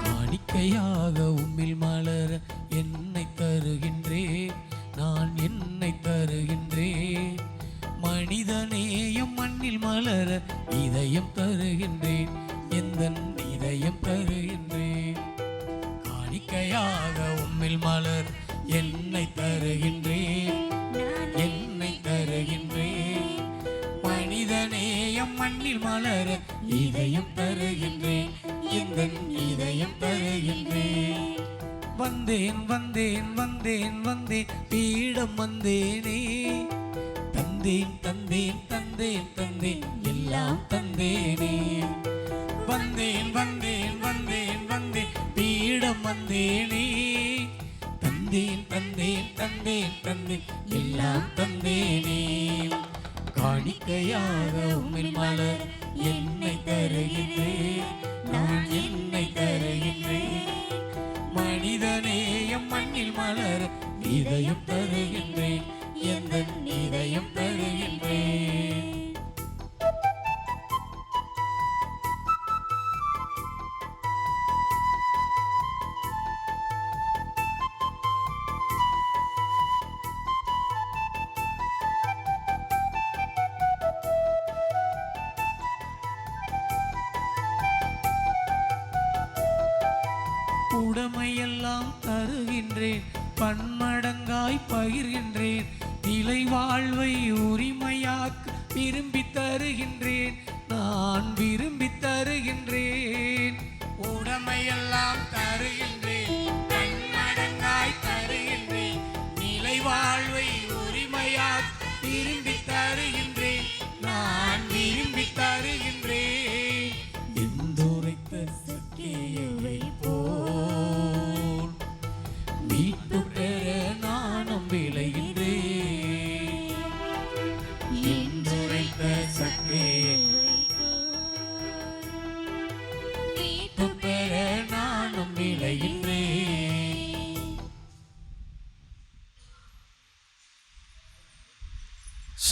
காணிக்கையாக உம்மில் மலர என்னை தருகின்றேன், நான் என்னை தருகின்றேன். மனிதநேயம் எம் மண்ணில் மலர இதயம் தருகின்றேன், எந்த இதயம் தருகின்றேன். காணிக்கையாக உம்மில் மலர் என்னை தருகின்றேன், என்னை தருகின்றேன். மனிதநேயம் மண்ணில் மலர இதயம் தருகின்றேன், எந்த இதயம் தருகின்றேன். வந்தேன் வந்தேன் வந்தேன் வந்தேன் பீடம் வந்தேனே, தந்தேன் தந்தேன் தந்தேன் தந்தேன் எல்லாம் தந்தேனே. வந்தேன் வந்தேன் வந்தேன் வந்தேன் பீடம் வந்தேனே, தந்தேன் தந்தேன் தந்தேன் தந்தேன் எல்லாம் தந்தேனே. காணிக்கையாக உம்மில் மலர் என்னை தருகின்றேன், நான் என்னை தருகின்றேன். மனிதநேயம் மண்ணில் மலர் இதயம் தருகின்றேன், எந்த இதயம் தருகின்றேன். உடமையெல்லாம் தருகின்றேன், பன்மடங்காய் பகிர்கின்றேன். நிலை வாழ்வை உரிமையாக்க விரும்பி தருகின்றேன், நான் விரும்பி தருகின்றேன். உடமையெல்லாம் தருகின்றேன், பன்மடங்காய் தருகின்றேன். நிலை வாழ்வை உரிமையாக்க விரும்பி தருகின்றேன், நான் விரும்பி தருகின்றேன். எந்துரைத்த சக்கியவை போல் மீட்பு பெற நானும் விளைகின்றேன். எந்துரைத்த சக்கியவை மீட்பு பெற நானும் விளைகின்றேன்.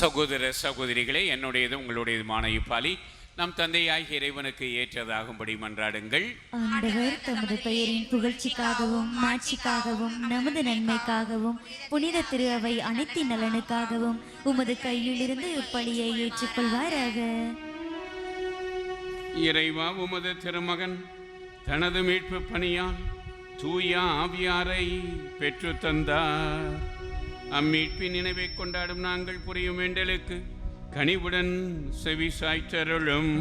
சகோதர சகோதரிகளே, என்னுடையது உங்களுடையதுமான இப்பாலி நம் தந்தையாகிய இறைவனுக்கு ஏற்றதாகும்படி மன்றாடுங்கள். ஆண்டவர் தமது பெயரின் புகழ்ச்சிக்காகவும் மாட்சிக்காகவும் நமது நன்மைக்காகவும் புனித திரு அவை அனைத்தின் நலனுக்காகவும் உமது கையிலிருந்து இப்பலியை ஏற்றுக்கொள்வாராக. இறைவா, உமது திருமகன் தனது மீட்பு பணியால் தூய ஆவியாரை பெற்று தந்தார். அம்மீட்பின் நினைவை கொண்டாடும் நாங்கள் புரியும் வேண்டலுக்கு கனிவுடன் செவி சாய்த்தருளும்.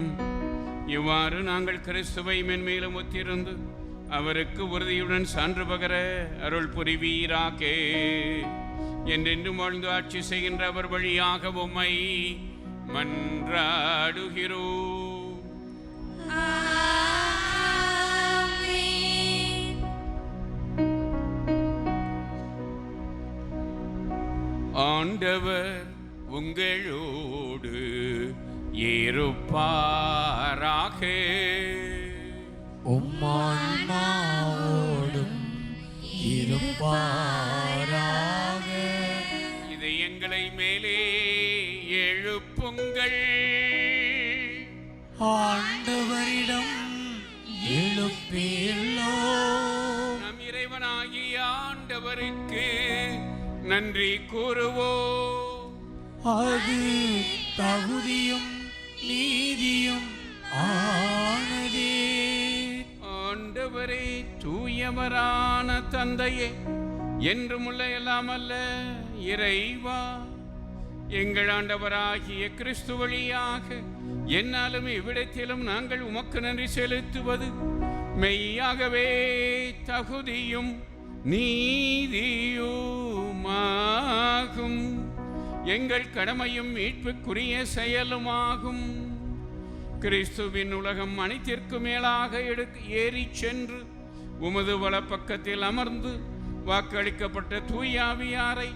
இவ்வாறு நாங்கள் கிறிஸ்துவை மென்மேலும் ஒத்திருந்து அவருக்கு உறுதியுடன் சான்று பகர அருள் புரிவீராக. என்றென்றும் வாழ்ந்து ஆட்சி செய்கின்ற அவர் வழியாக உம்மை மன்றாடுகிறோம். ஆண்டவர் உங்களோடு இருப்பாராக. உம்மான்மாவோடும் இருப்பாராக. இது எங்களை மேலே எழுப்புங்கள். ஆண்டவரிடம் எழுப்பியுள்ளோம். நம் இறைவனாகிய ஆண்டவருக்கு நன்றி கூறுவோம். அது தகுதியும் நீதியும் ஆனதே. ஆண்டவரே, தூயவரான தந்தையே, என்றும் உள்ள எல்லாம் அல்ல இறைவா, எங்கள் ஆண்டவராகிய கிறிஸ்து வழியாக என்னாலும் இவ்விடத்திலும் நாங்கள் உமக்கு நன்றி செலுத்துவது மெய்யாகவே தகுதியும் நீதியுமாகும். எங்கள் கடமையும் மீட்புக்குரிய செயலுமாகும். கிறிஸ்துவின் உலகம் அனைத்திற்கு மேலாக ஏறி சென்று உமது வலப்பக்கத்தில் அமர்ந்து வாக்களிக்கப்பட்ட தூயாவியாரை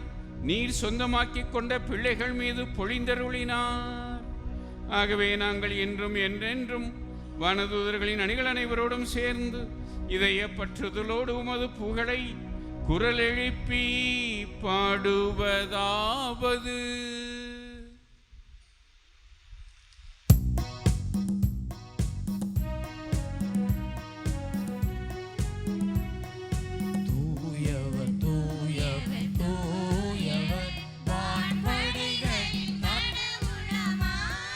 நீர் சொந்தமாக்கிக் கொண்ட பிள்ளைகள் மீது பொழிந்தருளினார். ஆகவே நாங்கள் என்றும் என்றென்றும் வானதூதர்களின் அணிகள் அனைவரோடும் சேர்ந்து இதய பற்றுதலோடு உமது புகழை குரல் எழுப்பி பாடுவதாவது. தூயவர் தூயவர் தூயவர் வான்படைகளின் கடவுளமானவர்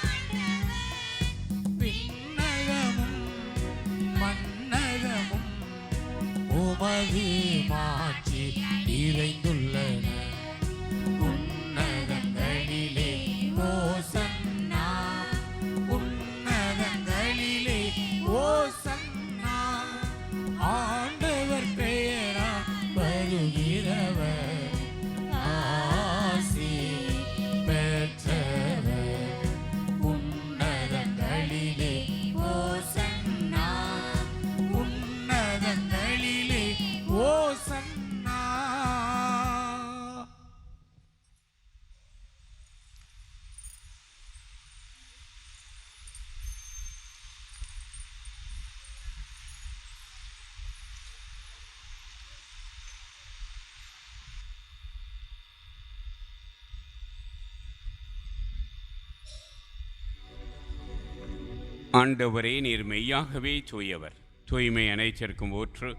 ஆண்டவரே, நீர் மெய்யாகவே தூயவர், தூய்மை அனைத்திற்கும் ஊற்று.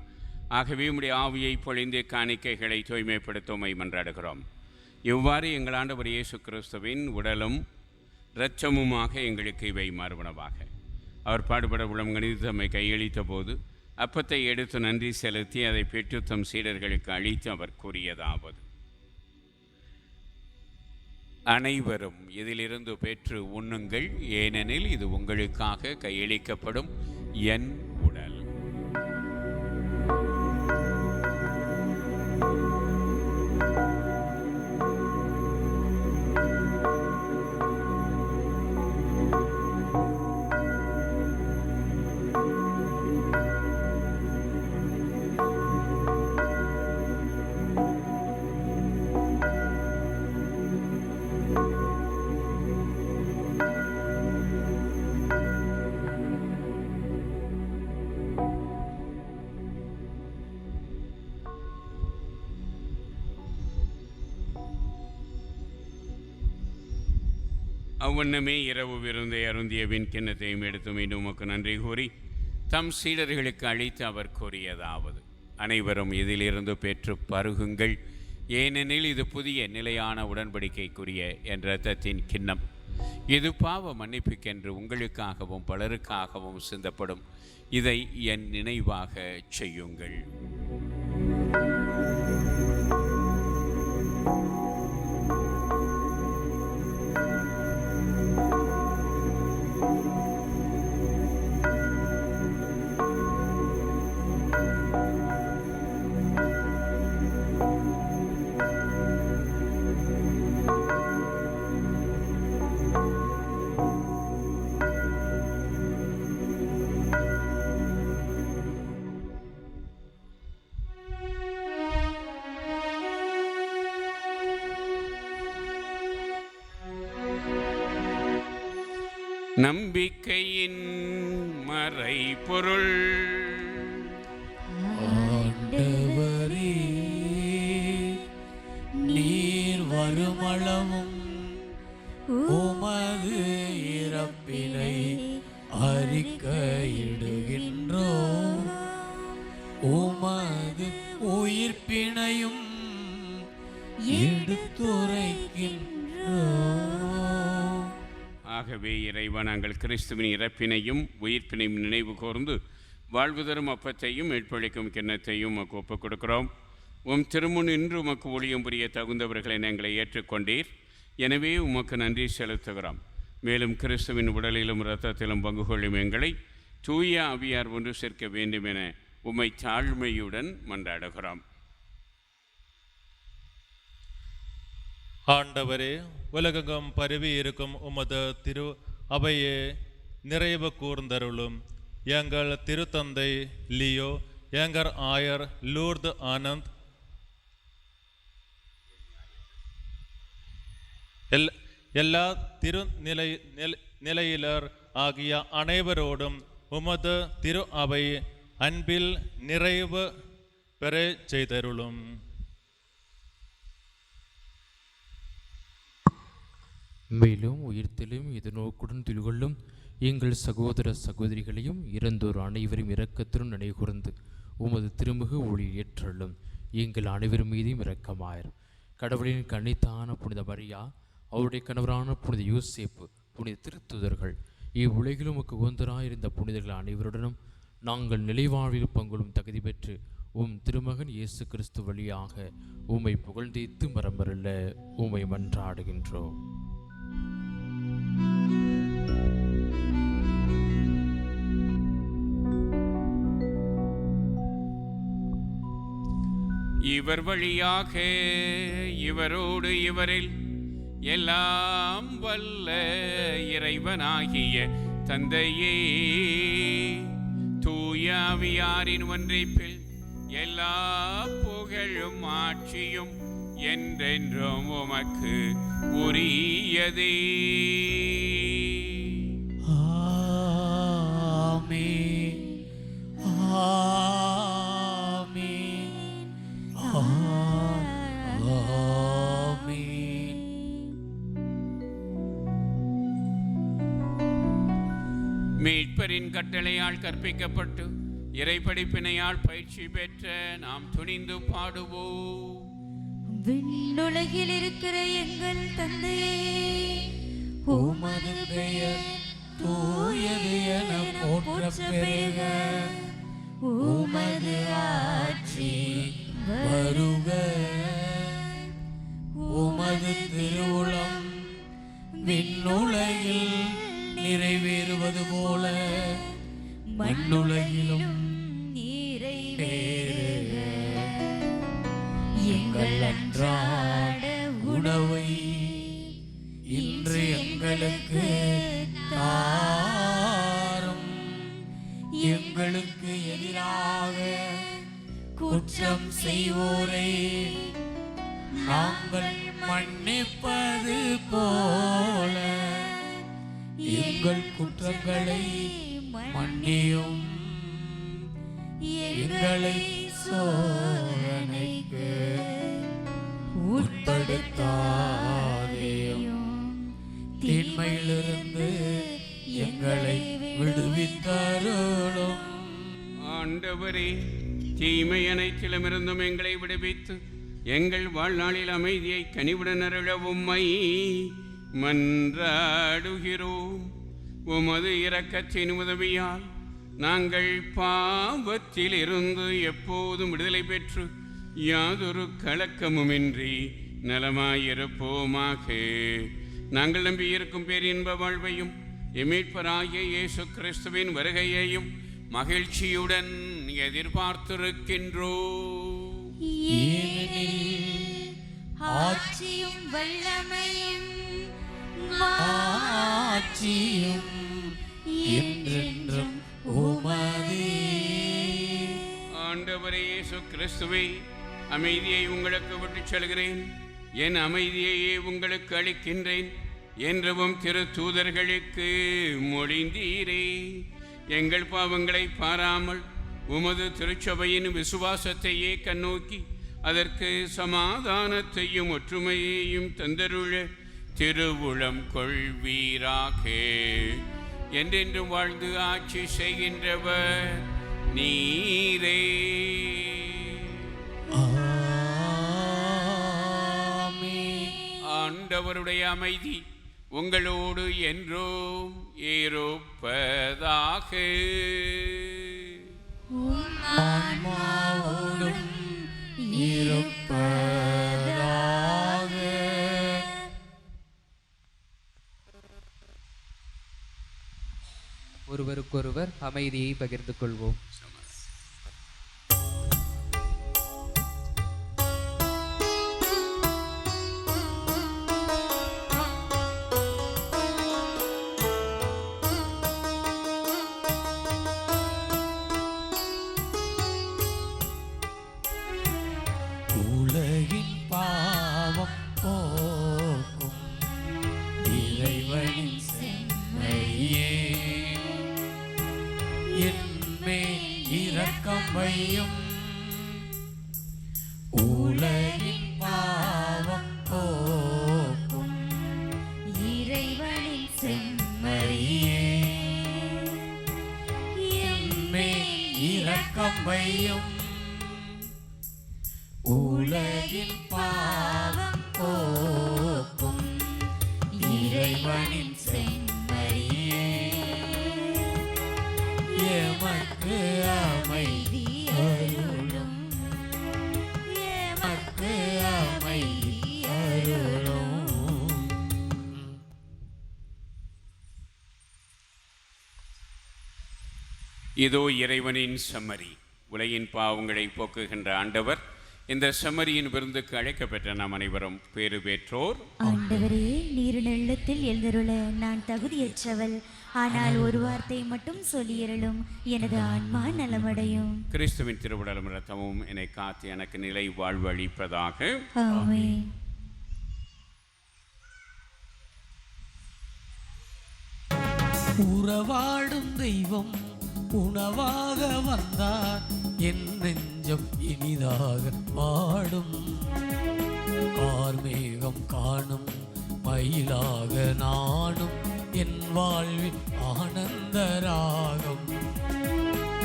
ஆகவே உம்முடைய ஆவியை பொழிந்து காணிக்கைகளை தூய்மைப்படுத்துமை மன்றாடுகிறோம். இவ்வாறு எங்கள் ஆண்டவர் இயேசு கிறிஸ்துவின் உடலும் இரத்தமுமாக எங்களுக்கு இவை மாறுபனவாக. அவர் பாடுபட உளம் கணித்து தம்மை கையளித்த போது அப்பத்தை எடுத்து நன்றி செலுத்தி அதை பெற்று தம் சீடர்களுக்கு அளித்து அவர் கூறியதாவது: அனைவரும் இதிலிருந்து பெற்று உண்ணுங்கள், ஏனெனில் இது உங்களுக்காக கையளிக்கப்படும் என் உடல். அவ்வண்ணமே இரவு விருந்தை அருந்தியவின் கிண்ணத்தையும் எடுத்து மீண்டும் உமக்கு நன்றி கூறி தம் சீடர்களுக்கு அளித்து அவர் கூறியதாவது: அனைவரும் இதிலிருந்து பெற்று பருகுங்கள், ஏனெனில் இது புதிய நிலையான உடன்படிக்கைக்குரிய என் இரத்தத்தின் கிண்ணம். இது பாவ மன்னிப்புக்கென்று உங்களுக்காகவும் பலருக்காகவும் சிந்தப்படும். இதை என் நினைவாக செய்யுங்கள். நம்பிக்கையின் மறைபொருள். ஆண்டவரே, நீர் வருமளவும் உமது இறப்பினை அறிக்கையிடுகின்றோம், உமது உயிர்ப்பினையும் எடுத்துரைக்கின்றோம். ஆகவே இறைவா, நாங்கள் கிறிஸ்துவின் இறப்பினையும் உயிர்ப்பினையும் நினைவு கூர்ந்து வாழ்வு தரும் அப்பத்தையும் மீட்பளிக்கும் கிண்ணத்தையும் உமக்கு ஒப்புக் கொடுக்கிறோம். உம் திருமுன் இன்று உமக்கு ஊழியம் புரிய தகுந்தவர்களை எங்களை ஏற்றுக்கொண்டீர். எனவே உமக்கு நன்றி செலுத்துகிறோம். மேலும் கிறிஸ்துவின் உடலிலும் இரத்தத்திலும் பங்கு கொள்ளும் எங்களை தூய ஆவியார் ஒன்று சேர்க்க வேண்டும் என உம்மை தாழ்மையுடன் மன்றாடுகிறோம். ஆண்டவரே, உலகெங்கும் பரவி இருக்கும் உமது திரு அவையே நிறைவு கூர்ந்தருளும். எங்கள் திருத்தந்தை லியோ, எங்கள் ஆயர் லூர்து ஆனந்த், எல்லா நிலையிலர் ஆகிய அனைவரோடும் உமது திரு அவை அன்பில் நிறைவு பெற செய்தருளும். மேலும் உயிர்த்தெழும் இது நோக்குடன் திகழும் எங்கள் சகோதர சகோதரிகளையும் இறந்தோர் அனைவரும் இரக்கத்துடன் நினைவுகூர்ந்து உமது திருமுக ஒளி ஏற்றலும். எங்கள் அனைவரும் மீதும் இரக்கமாயிரும். கடவுளின் கன்னித்தான புனித மரியா, அவருடைய கணவரான புனித யோசேப்பு, புனித திருத்துதர்கள், இவ்வுலகிலும் உமக்கு உகந்தராயிருந்த புனிதர்கள் அனைவருடனும் நாங்கள் நிலைவாழ்வில் பங்கொள்ளும் தகுதி பெற்று உம் திருமகன் இயேசு கிறிஸ்து வழியாக உம்மை புகழ்ந்தேத்து மரமருள உம்மை மன்றாடுகின்றோம். இவர் வழியாக இவரோடு இவரில் எல்லாம் வல்ல இறைவனாகிய தந்தையே, தூய ஆவியாரின் ஒன்றிப்பில் எல்லா புகழும் ஆட்சியும் என்றென்றும் உமக்கு உரியதே. ஆமென், ஆமென், ஆமென். மீட்பரின் கட்டளையால் கற்பிக்கப்பட்டு இறைப்படிப்பினையால் பயிற்சி பெற்ற நாம் துணிந்து பாடுவோம். விண்ணுலகில் இருக்கிற எங்கள் தந்தையே, உமது பெயர் தூயது என போற்றப் பெறுக. உமது ஆட்சி வருக. உமது திருவுளம் விண்ணுலகில் நிறைவேறுவது போல மண்ணுலகிலும் நிறைவேறுக. எங்கள் அன்றாட உணவை இன்று எங்களுக்கு தாரும். எங்களுக்கு எதிராக குற்றம் செய்வோரை நாங்கள் மன்னிப்பது போல எங்கள் குற்றங்களை மன்னியும். எங்களை சோதனைக்கு உட்படுத்தாதேயும், தீமையிலிருந்து எங்களை விடுவித்தருளும். ஆண்டவரே, தீமை அனைத்திலுமிருந்தும் எங்களை விடுவித்து எங்கள் வாழ்நாளில் அமைதியை கனிவுடன் அருள உம்மை மன்றாடுகிறோம். உமது இரக்கத்தின் உதவியால் நாங்கள் பாவத்தில் இருந்து எப்போதும் விடுதலை பெற்று யாதொரு கலக்கமுமின்றி நலமாயிருப்போமாக. நாங்கள் நம்பியிருக்கும் பேரின்ப வாழ்வையும் எமீட்பராகிய இயேசு கிறிஸ்துவின் வருகையையும் மகிழ்ச்சியுடன் எதிர்பார்த்திருக்கின்றோம். ஆட்சியும் வல்லமையும் ஆட்சியும் என்றென்றும் உமதே. ஆண்டவரே இயேசு கிறிஸ்துவே, அமைதியை உங்களுக்கு விட்டுச் செல்கிறேன், என் அமைதியையே உங்களுக்கு அளிக்கின்றேன் என்றும் திரு தூதர்களுக்கு மொழிந்தீரே. எங்கள் பாவங்களை பாராமல் உமது திருச்சபையின் விசுவாசத்தையே கண்ணோக்கி அதற்கு சமாதானத்தையும் ஒற்றுமையையும் தந்தருள திருவுளம் கொள்வீராக. என்றென்றும் வாழ்ந்து ஆட்சி செய்கின்றவர் நீரே. ஆண்டவருடைய அமைதி உங்களோடு என்றும் இருப்பதாக. ஆன்மாவோடும் இருப்பதாக. ஒருவருக்கொருவர் அமைதியை பகிர்ந்து கொள்வோம். உலகின் பாவம் போக்கும் இறைவனின் செம்மையே, என்மேல் இரக்கம் வையும். உலகின் பாவம் போக்கும் இறைவனின் செம்மையே, என்மேல் இரக்கம் வையும். உலகின் பாவம் போக்கும் இறைவனின் செம்மறியே, எமக்கு அமைதி அருளும். எமக்கு அமைதி அருளும். இதோ இறைவனின் செம்மறி, உலகின் பாவங்களை போக்குகின்ற ஆண்டவர். இந்த செம்மறியின் விருந்துக்கு அழைக்கப்பெற்ற நாம் அனைவரும் பேறு பெற்றோர். ஆண்டவரே, நீர் நெல்லத்தில் எழுந்தருள நான் தகுதியற்றவள், ஆனால் ஒரு வார்த்தை மட்டும் சொல்லியருளும், எனது ஆன்மா நலமடையும். கிறிஸ்துவின் திருவுடலும் இரத்தமும் என்னை காத்து எனக்கு நிலை வாழ்வு அளிப்பதாக. ஆமென். உறவாடும் தெய்வம் உணவாக வந்தார், என் நெஞ்சம் இனிதாக பாடும். கார்மேகம் காணும் மயிலாக நானும் என் வாழ்வில் ஆனந்த ராகம்.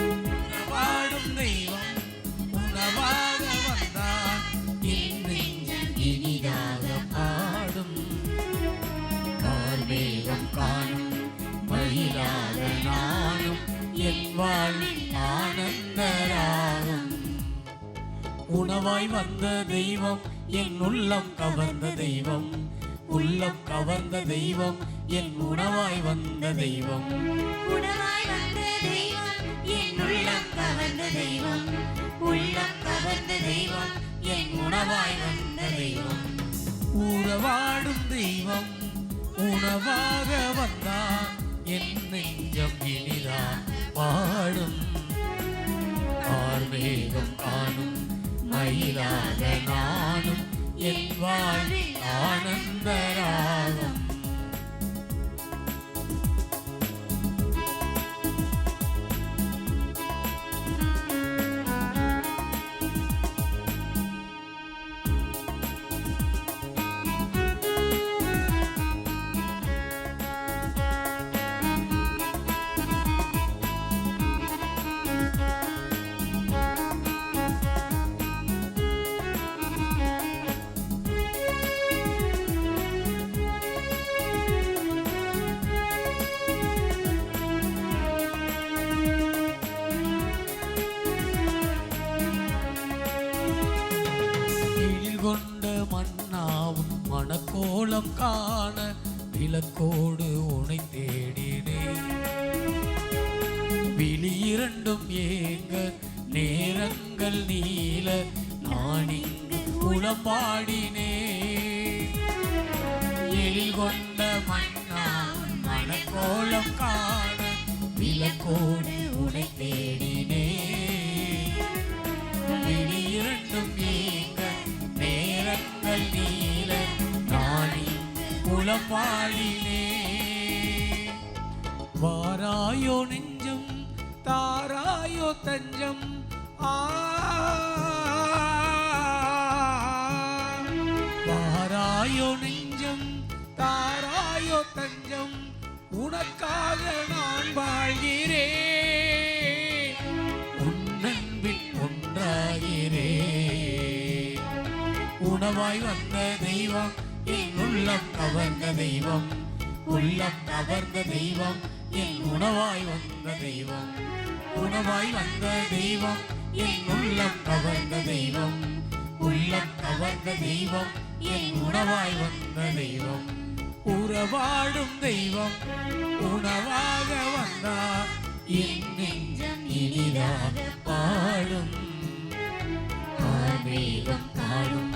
உணவாடும் தெய்வம் உணவாக வந்தான், என் நெஞ்சம் இனிதாக பாடும். கார்மேகம் காணும் மயிலாக நானும், என் வாழ்வில் ஆனந்த ராகம். உணவாய் வந்த தெய்வம் என் உள்ளம் கவர்ந்த தெய்வம், உள்ளம் கவர்ந்த தெய்வம் என் உணவாய் வந்த தெய்வம். உணவாய் வந்த தெய்வம் என் உள்ளம் கவர்ந்த தெய்வம், உள்ளம் கவர்ந்த தெய்வம் என் உணவாய் வந்த தெய்வம். உறவாடும் தெய்வம் உணவாக வந்தான், என் நெஞ்சம் இனிதான் பாடும். கார்மேகம் காணும் மயிலாக நானும், என் வாழ்வில் ஆனந்த ராகம். கொண்ட மன்னாவும் மணக்கோலம் காண விளக்கோடு உனை தேடினேன். விழி இரண்டும் ஏங்க நேரங்கள் நீல, நான் இங்கு புலம்பாடினேன். எழில் கொண்ட மன்னாவும் மணக்கோலம் காண விளக்கோடு உனை தேடினேன். விழி இரண்டும் ஏங்க நேரங்கள் நீல, நானி புலம்பாடினே. வாராயோ நெஞ்சம் தாராயோ தஞ்சம், வாராயோ நெஞ்சம் தாராயோ தஞ்சம், உனக்காக நான் வாழ்கிறேன், உன்னன்பில் ஒன்றாகிறேன். உணவாய் வந்த தெய்வம் என் உள்ளம் கவர்ந்த தெய்வம், உள்ளம் கவர்ந்த தெய்வம் என் உணவாய் வந்த தெய்வம். உணவாய் வந்த தெய்வம் என் உள்ளம் கவர்ந்த தெய்வம், உள்ளம் கவர்ந்த தெய்வம் என் உணவாய் வந்த தெய்வம். உறவாடும் தெய்வம் உணவாக வந்தார், என் நெஞ்சம் இனிதாக பாடும். கார்மேகம் காணும்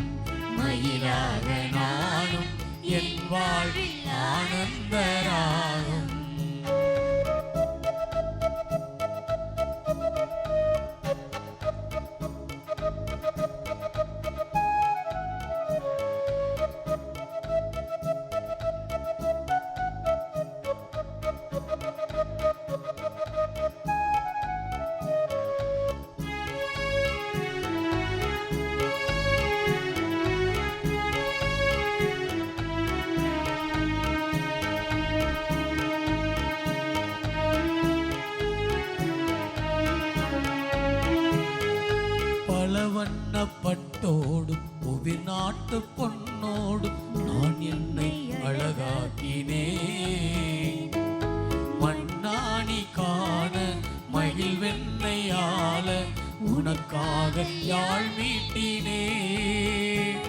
மயிலாக நானும், என் வாழ்வில் ஆனந்த ராகம். பட்டோடும் புவிர் நாட்டு பொன்னோடும் நான் என்னை அழகாக்கினேன். மண்ணாணி காண மகிழ் வெண்ணையால உனக்காக யாழ் மீட்டினேன்.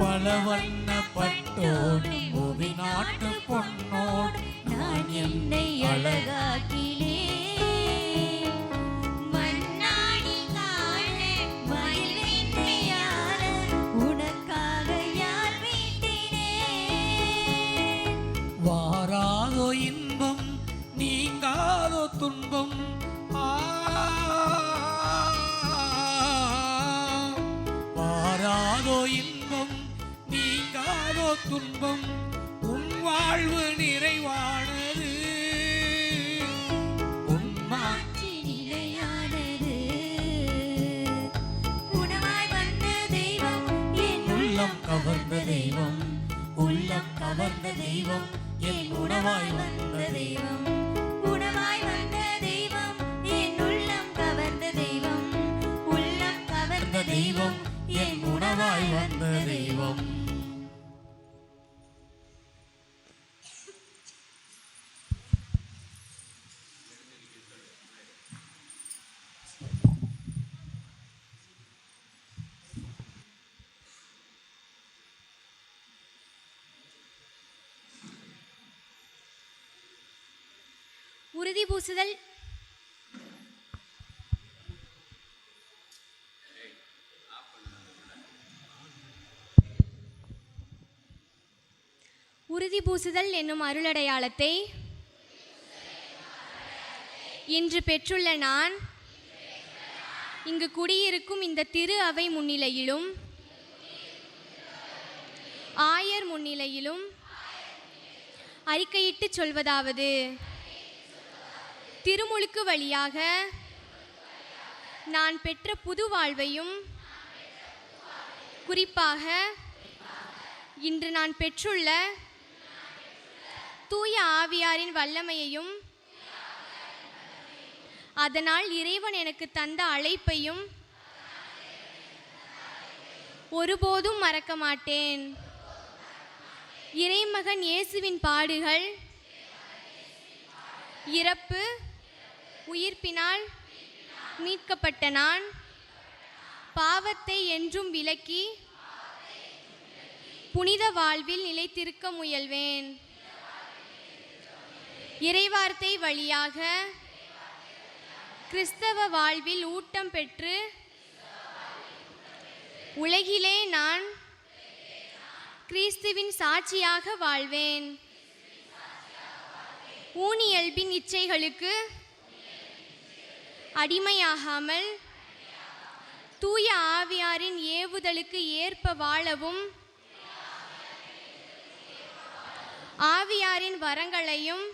பல வண்ண பட்டோடும் புவிர் நாட்டு பொன்னோடு நான் என்னை அழகாக்கினேன். வாராதோ இன்பம் நீங்காதோ துன்பம், வாராதோ இன்பம் நீங்காதோ துன்பம், உன் வாழ்வு நிறைவானது, உன் மாட்சி நிலையானது. உணவாய் வந்த தெய்வம் என் உள்ளம் கவர்ந்த தெய்வம், உள்ளம் கவர்ந்த தெய்வம் என் உணவாய் வந்த தெய்வம் உணவாய் வந்த தெய்வம் என் உள்ளம் கவர்ந்த தெய்வம் உள்ளம் கவர்ந்த தெய்வம் என் உணவாய் வந்த தெய்வம். உறுதி பூசுதல். உறுதி பூசுதல் என்னும் அருளடையாளத்தை இன்று பெற்றுள்ள நான் இங்கு குடியிருக்கும் இந்த திரு அவை முன்னிலையிலும் ஆயர் முன்னிலையிலும் அறிக்கையிட்டு சொல்வதாவது: திருமுழுக்கு வழியாக நான் பெற்ற புது வாழ்வையும் குறிப்பாக இன்று நான் பெற்றுள்ள தூய ஆவியாரின் வல்லமையையும் அதனால் இறைவன் எனக்கு தந்த அழைப்பையும் ஒருபோதும் மறக்க மாட்டேன். இறைமகன் இயேசுவின் பாடுகள், இறப்பு, உயிர்ப்பினால் மீட்கப்பட்ட நான் பாவத்தை என்றும் விலக்கி புனித வாழ்வில் நிலைத்திருக்க முயல்வேன். இறைவார்த்தை வழியாக கிறிஸ்தவ வாழ்வில் ஊட்டம் பெற்று உலகிலே நான் கிறிஸ்துவின் சாட்சியாக வாழ்வேன். ஊனியல்பின் இச்சைகளுக்கு அடிமையாகாமல் தூய ஆவியாரின் ஏவுதலுக்கு ஏற்ப வாழவும் ஆவியாரின் வரங்களையும்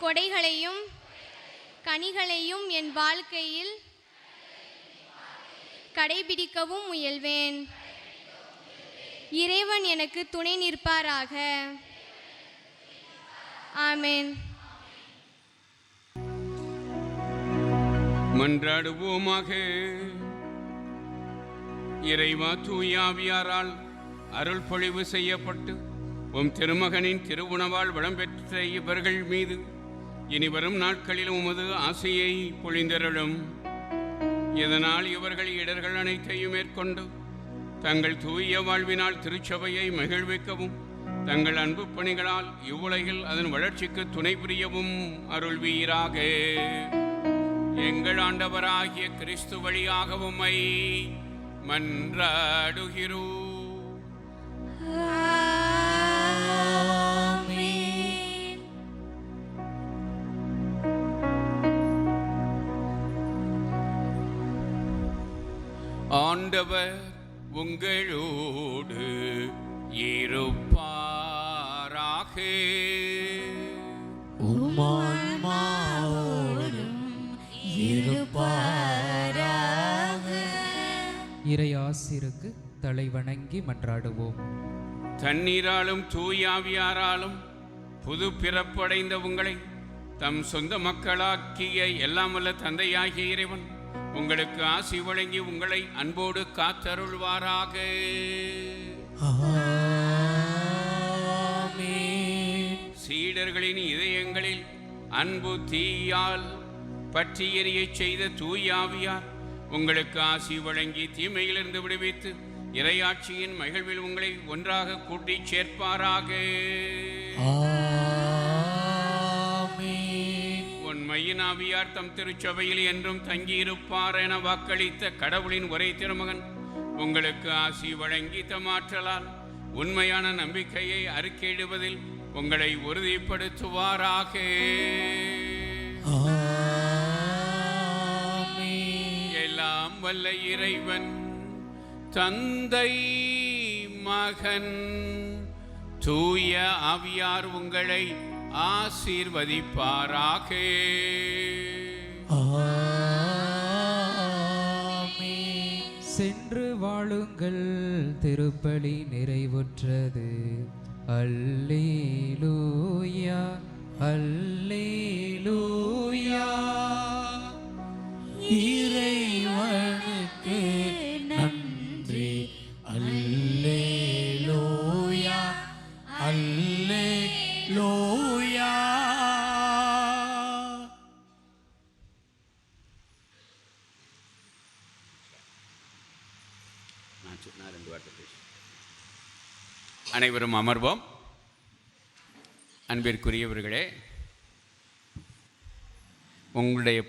கொடைகளையும் கனிகளையும் என் வாழ்க்கையில் கடைபிடிக்கவும் முயல்வேன். இறைவன் எனக்கு துணை நிற்பாராக. ஆமென். மன்றாடுவோமாக. இறைவா, தூயாவியாரால் அருள் பொழிவு செய்யப்பட்டு உம் திருமகனின் திருவுணவால் வளம் பெற்ற இவர்கள் மீது இனி வரும் நாட்களில் உமது ஆசையை பொழிந்தருளும். இதனால் இவர்கள் இடர்கள் அனைத்தையும் மேற்கொண்டு தங்கள் தூய வாழ்வினால் திருச்சபையை மகிழ்விக்கவும் தங்கள் அன்பு பணிகளால் இவ்வுலகில் அதன் வளர்ச்சிக்கு துணை புரியவும் அருள்வீராக. எங்கள் ஆண்டவராகிய கிறிஸ்து வழியாக உம்மை மன்றாடுகிறோம். ஆண்டவர் உங்களோடு இருப்பாராக. இறையாசிருக்கு தலை வணங்கி மன்றாடுவோம். தண்ணீராலும் தூயாவியாராலும் புது பிறப்படைந்த உங்களை தம் சொந்த மக்களாக்கிய எல்லாம் வல்ல தந்தையாகிய இறைவன் உங்களுக்கு ஆசி வழங்கி உங்களை அன்போடு காத்தருள்வாராக. சீடர்களின் இதயங்களில் அன்பு தீயால் பற்றி எரியச் செய்த தூயாவியார் உங்களுக்கு ஆசி வழங்கி தீமையிலிருந்து விடுவித்து இறையாட்சியின் மகிழ்வில் உங்களை ஒன்றாக கூட்டிச் சேர்ப்பாராக. உண்மையின் ஆவியார் தம் திருச்சபையில் என்றும் தங்கியிருப்பார் என வாக்களித்த கடவுளின் ஒரே திருமகன் உங்களுக்கு ஆசி வழங்கி தமாற்றலால் உண்மையான நம்பிக்கையை அறிக்கையிடுவதில் உங்களை உறுதிப்படுத்துவாராக. எல்லாம் வல்ல இறைவன் தந்தை, மகன், தூய ஆவியார் உங்களை ஆசீர்வதிப்பாராக. சென்று வாழுங்கள், திருப்பலி நிறைவுற்றது. அல்லேலூயா அல்லேலூயா. இறைவனுக்கு நன்றி. அல்லேலூயா அல்லேலூயா. அனைவரும் அமர்வோம். அன்பிற்குரியவர்களே, உங்களுடைய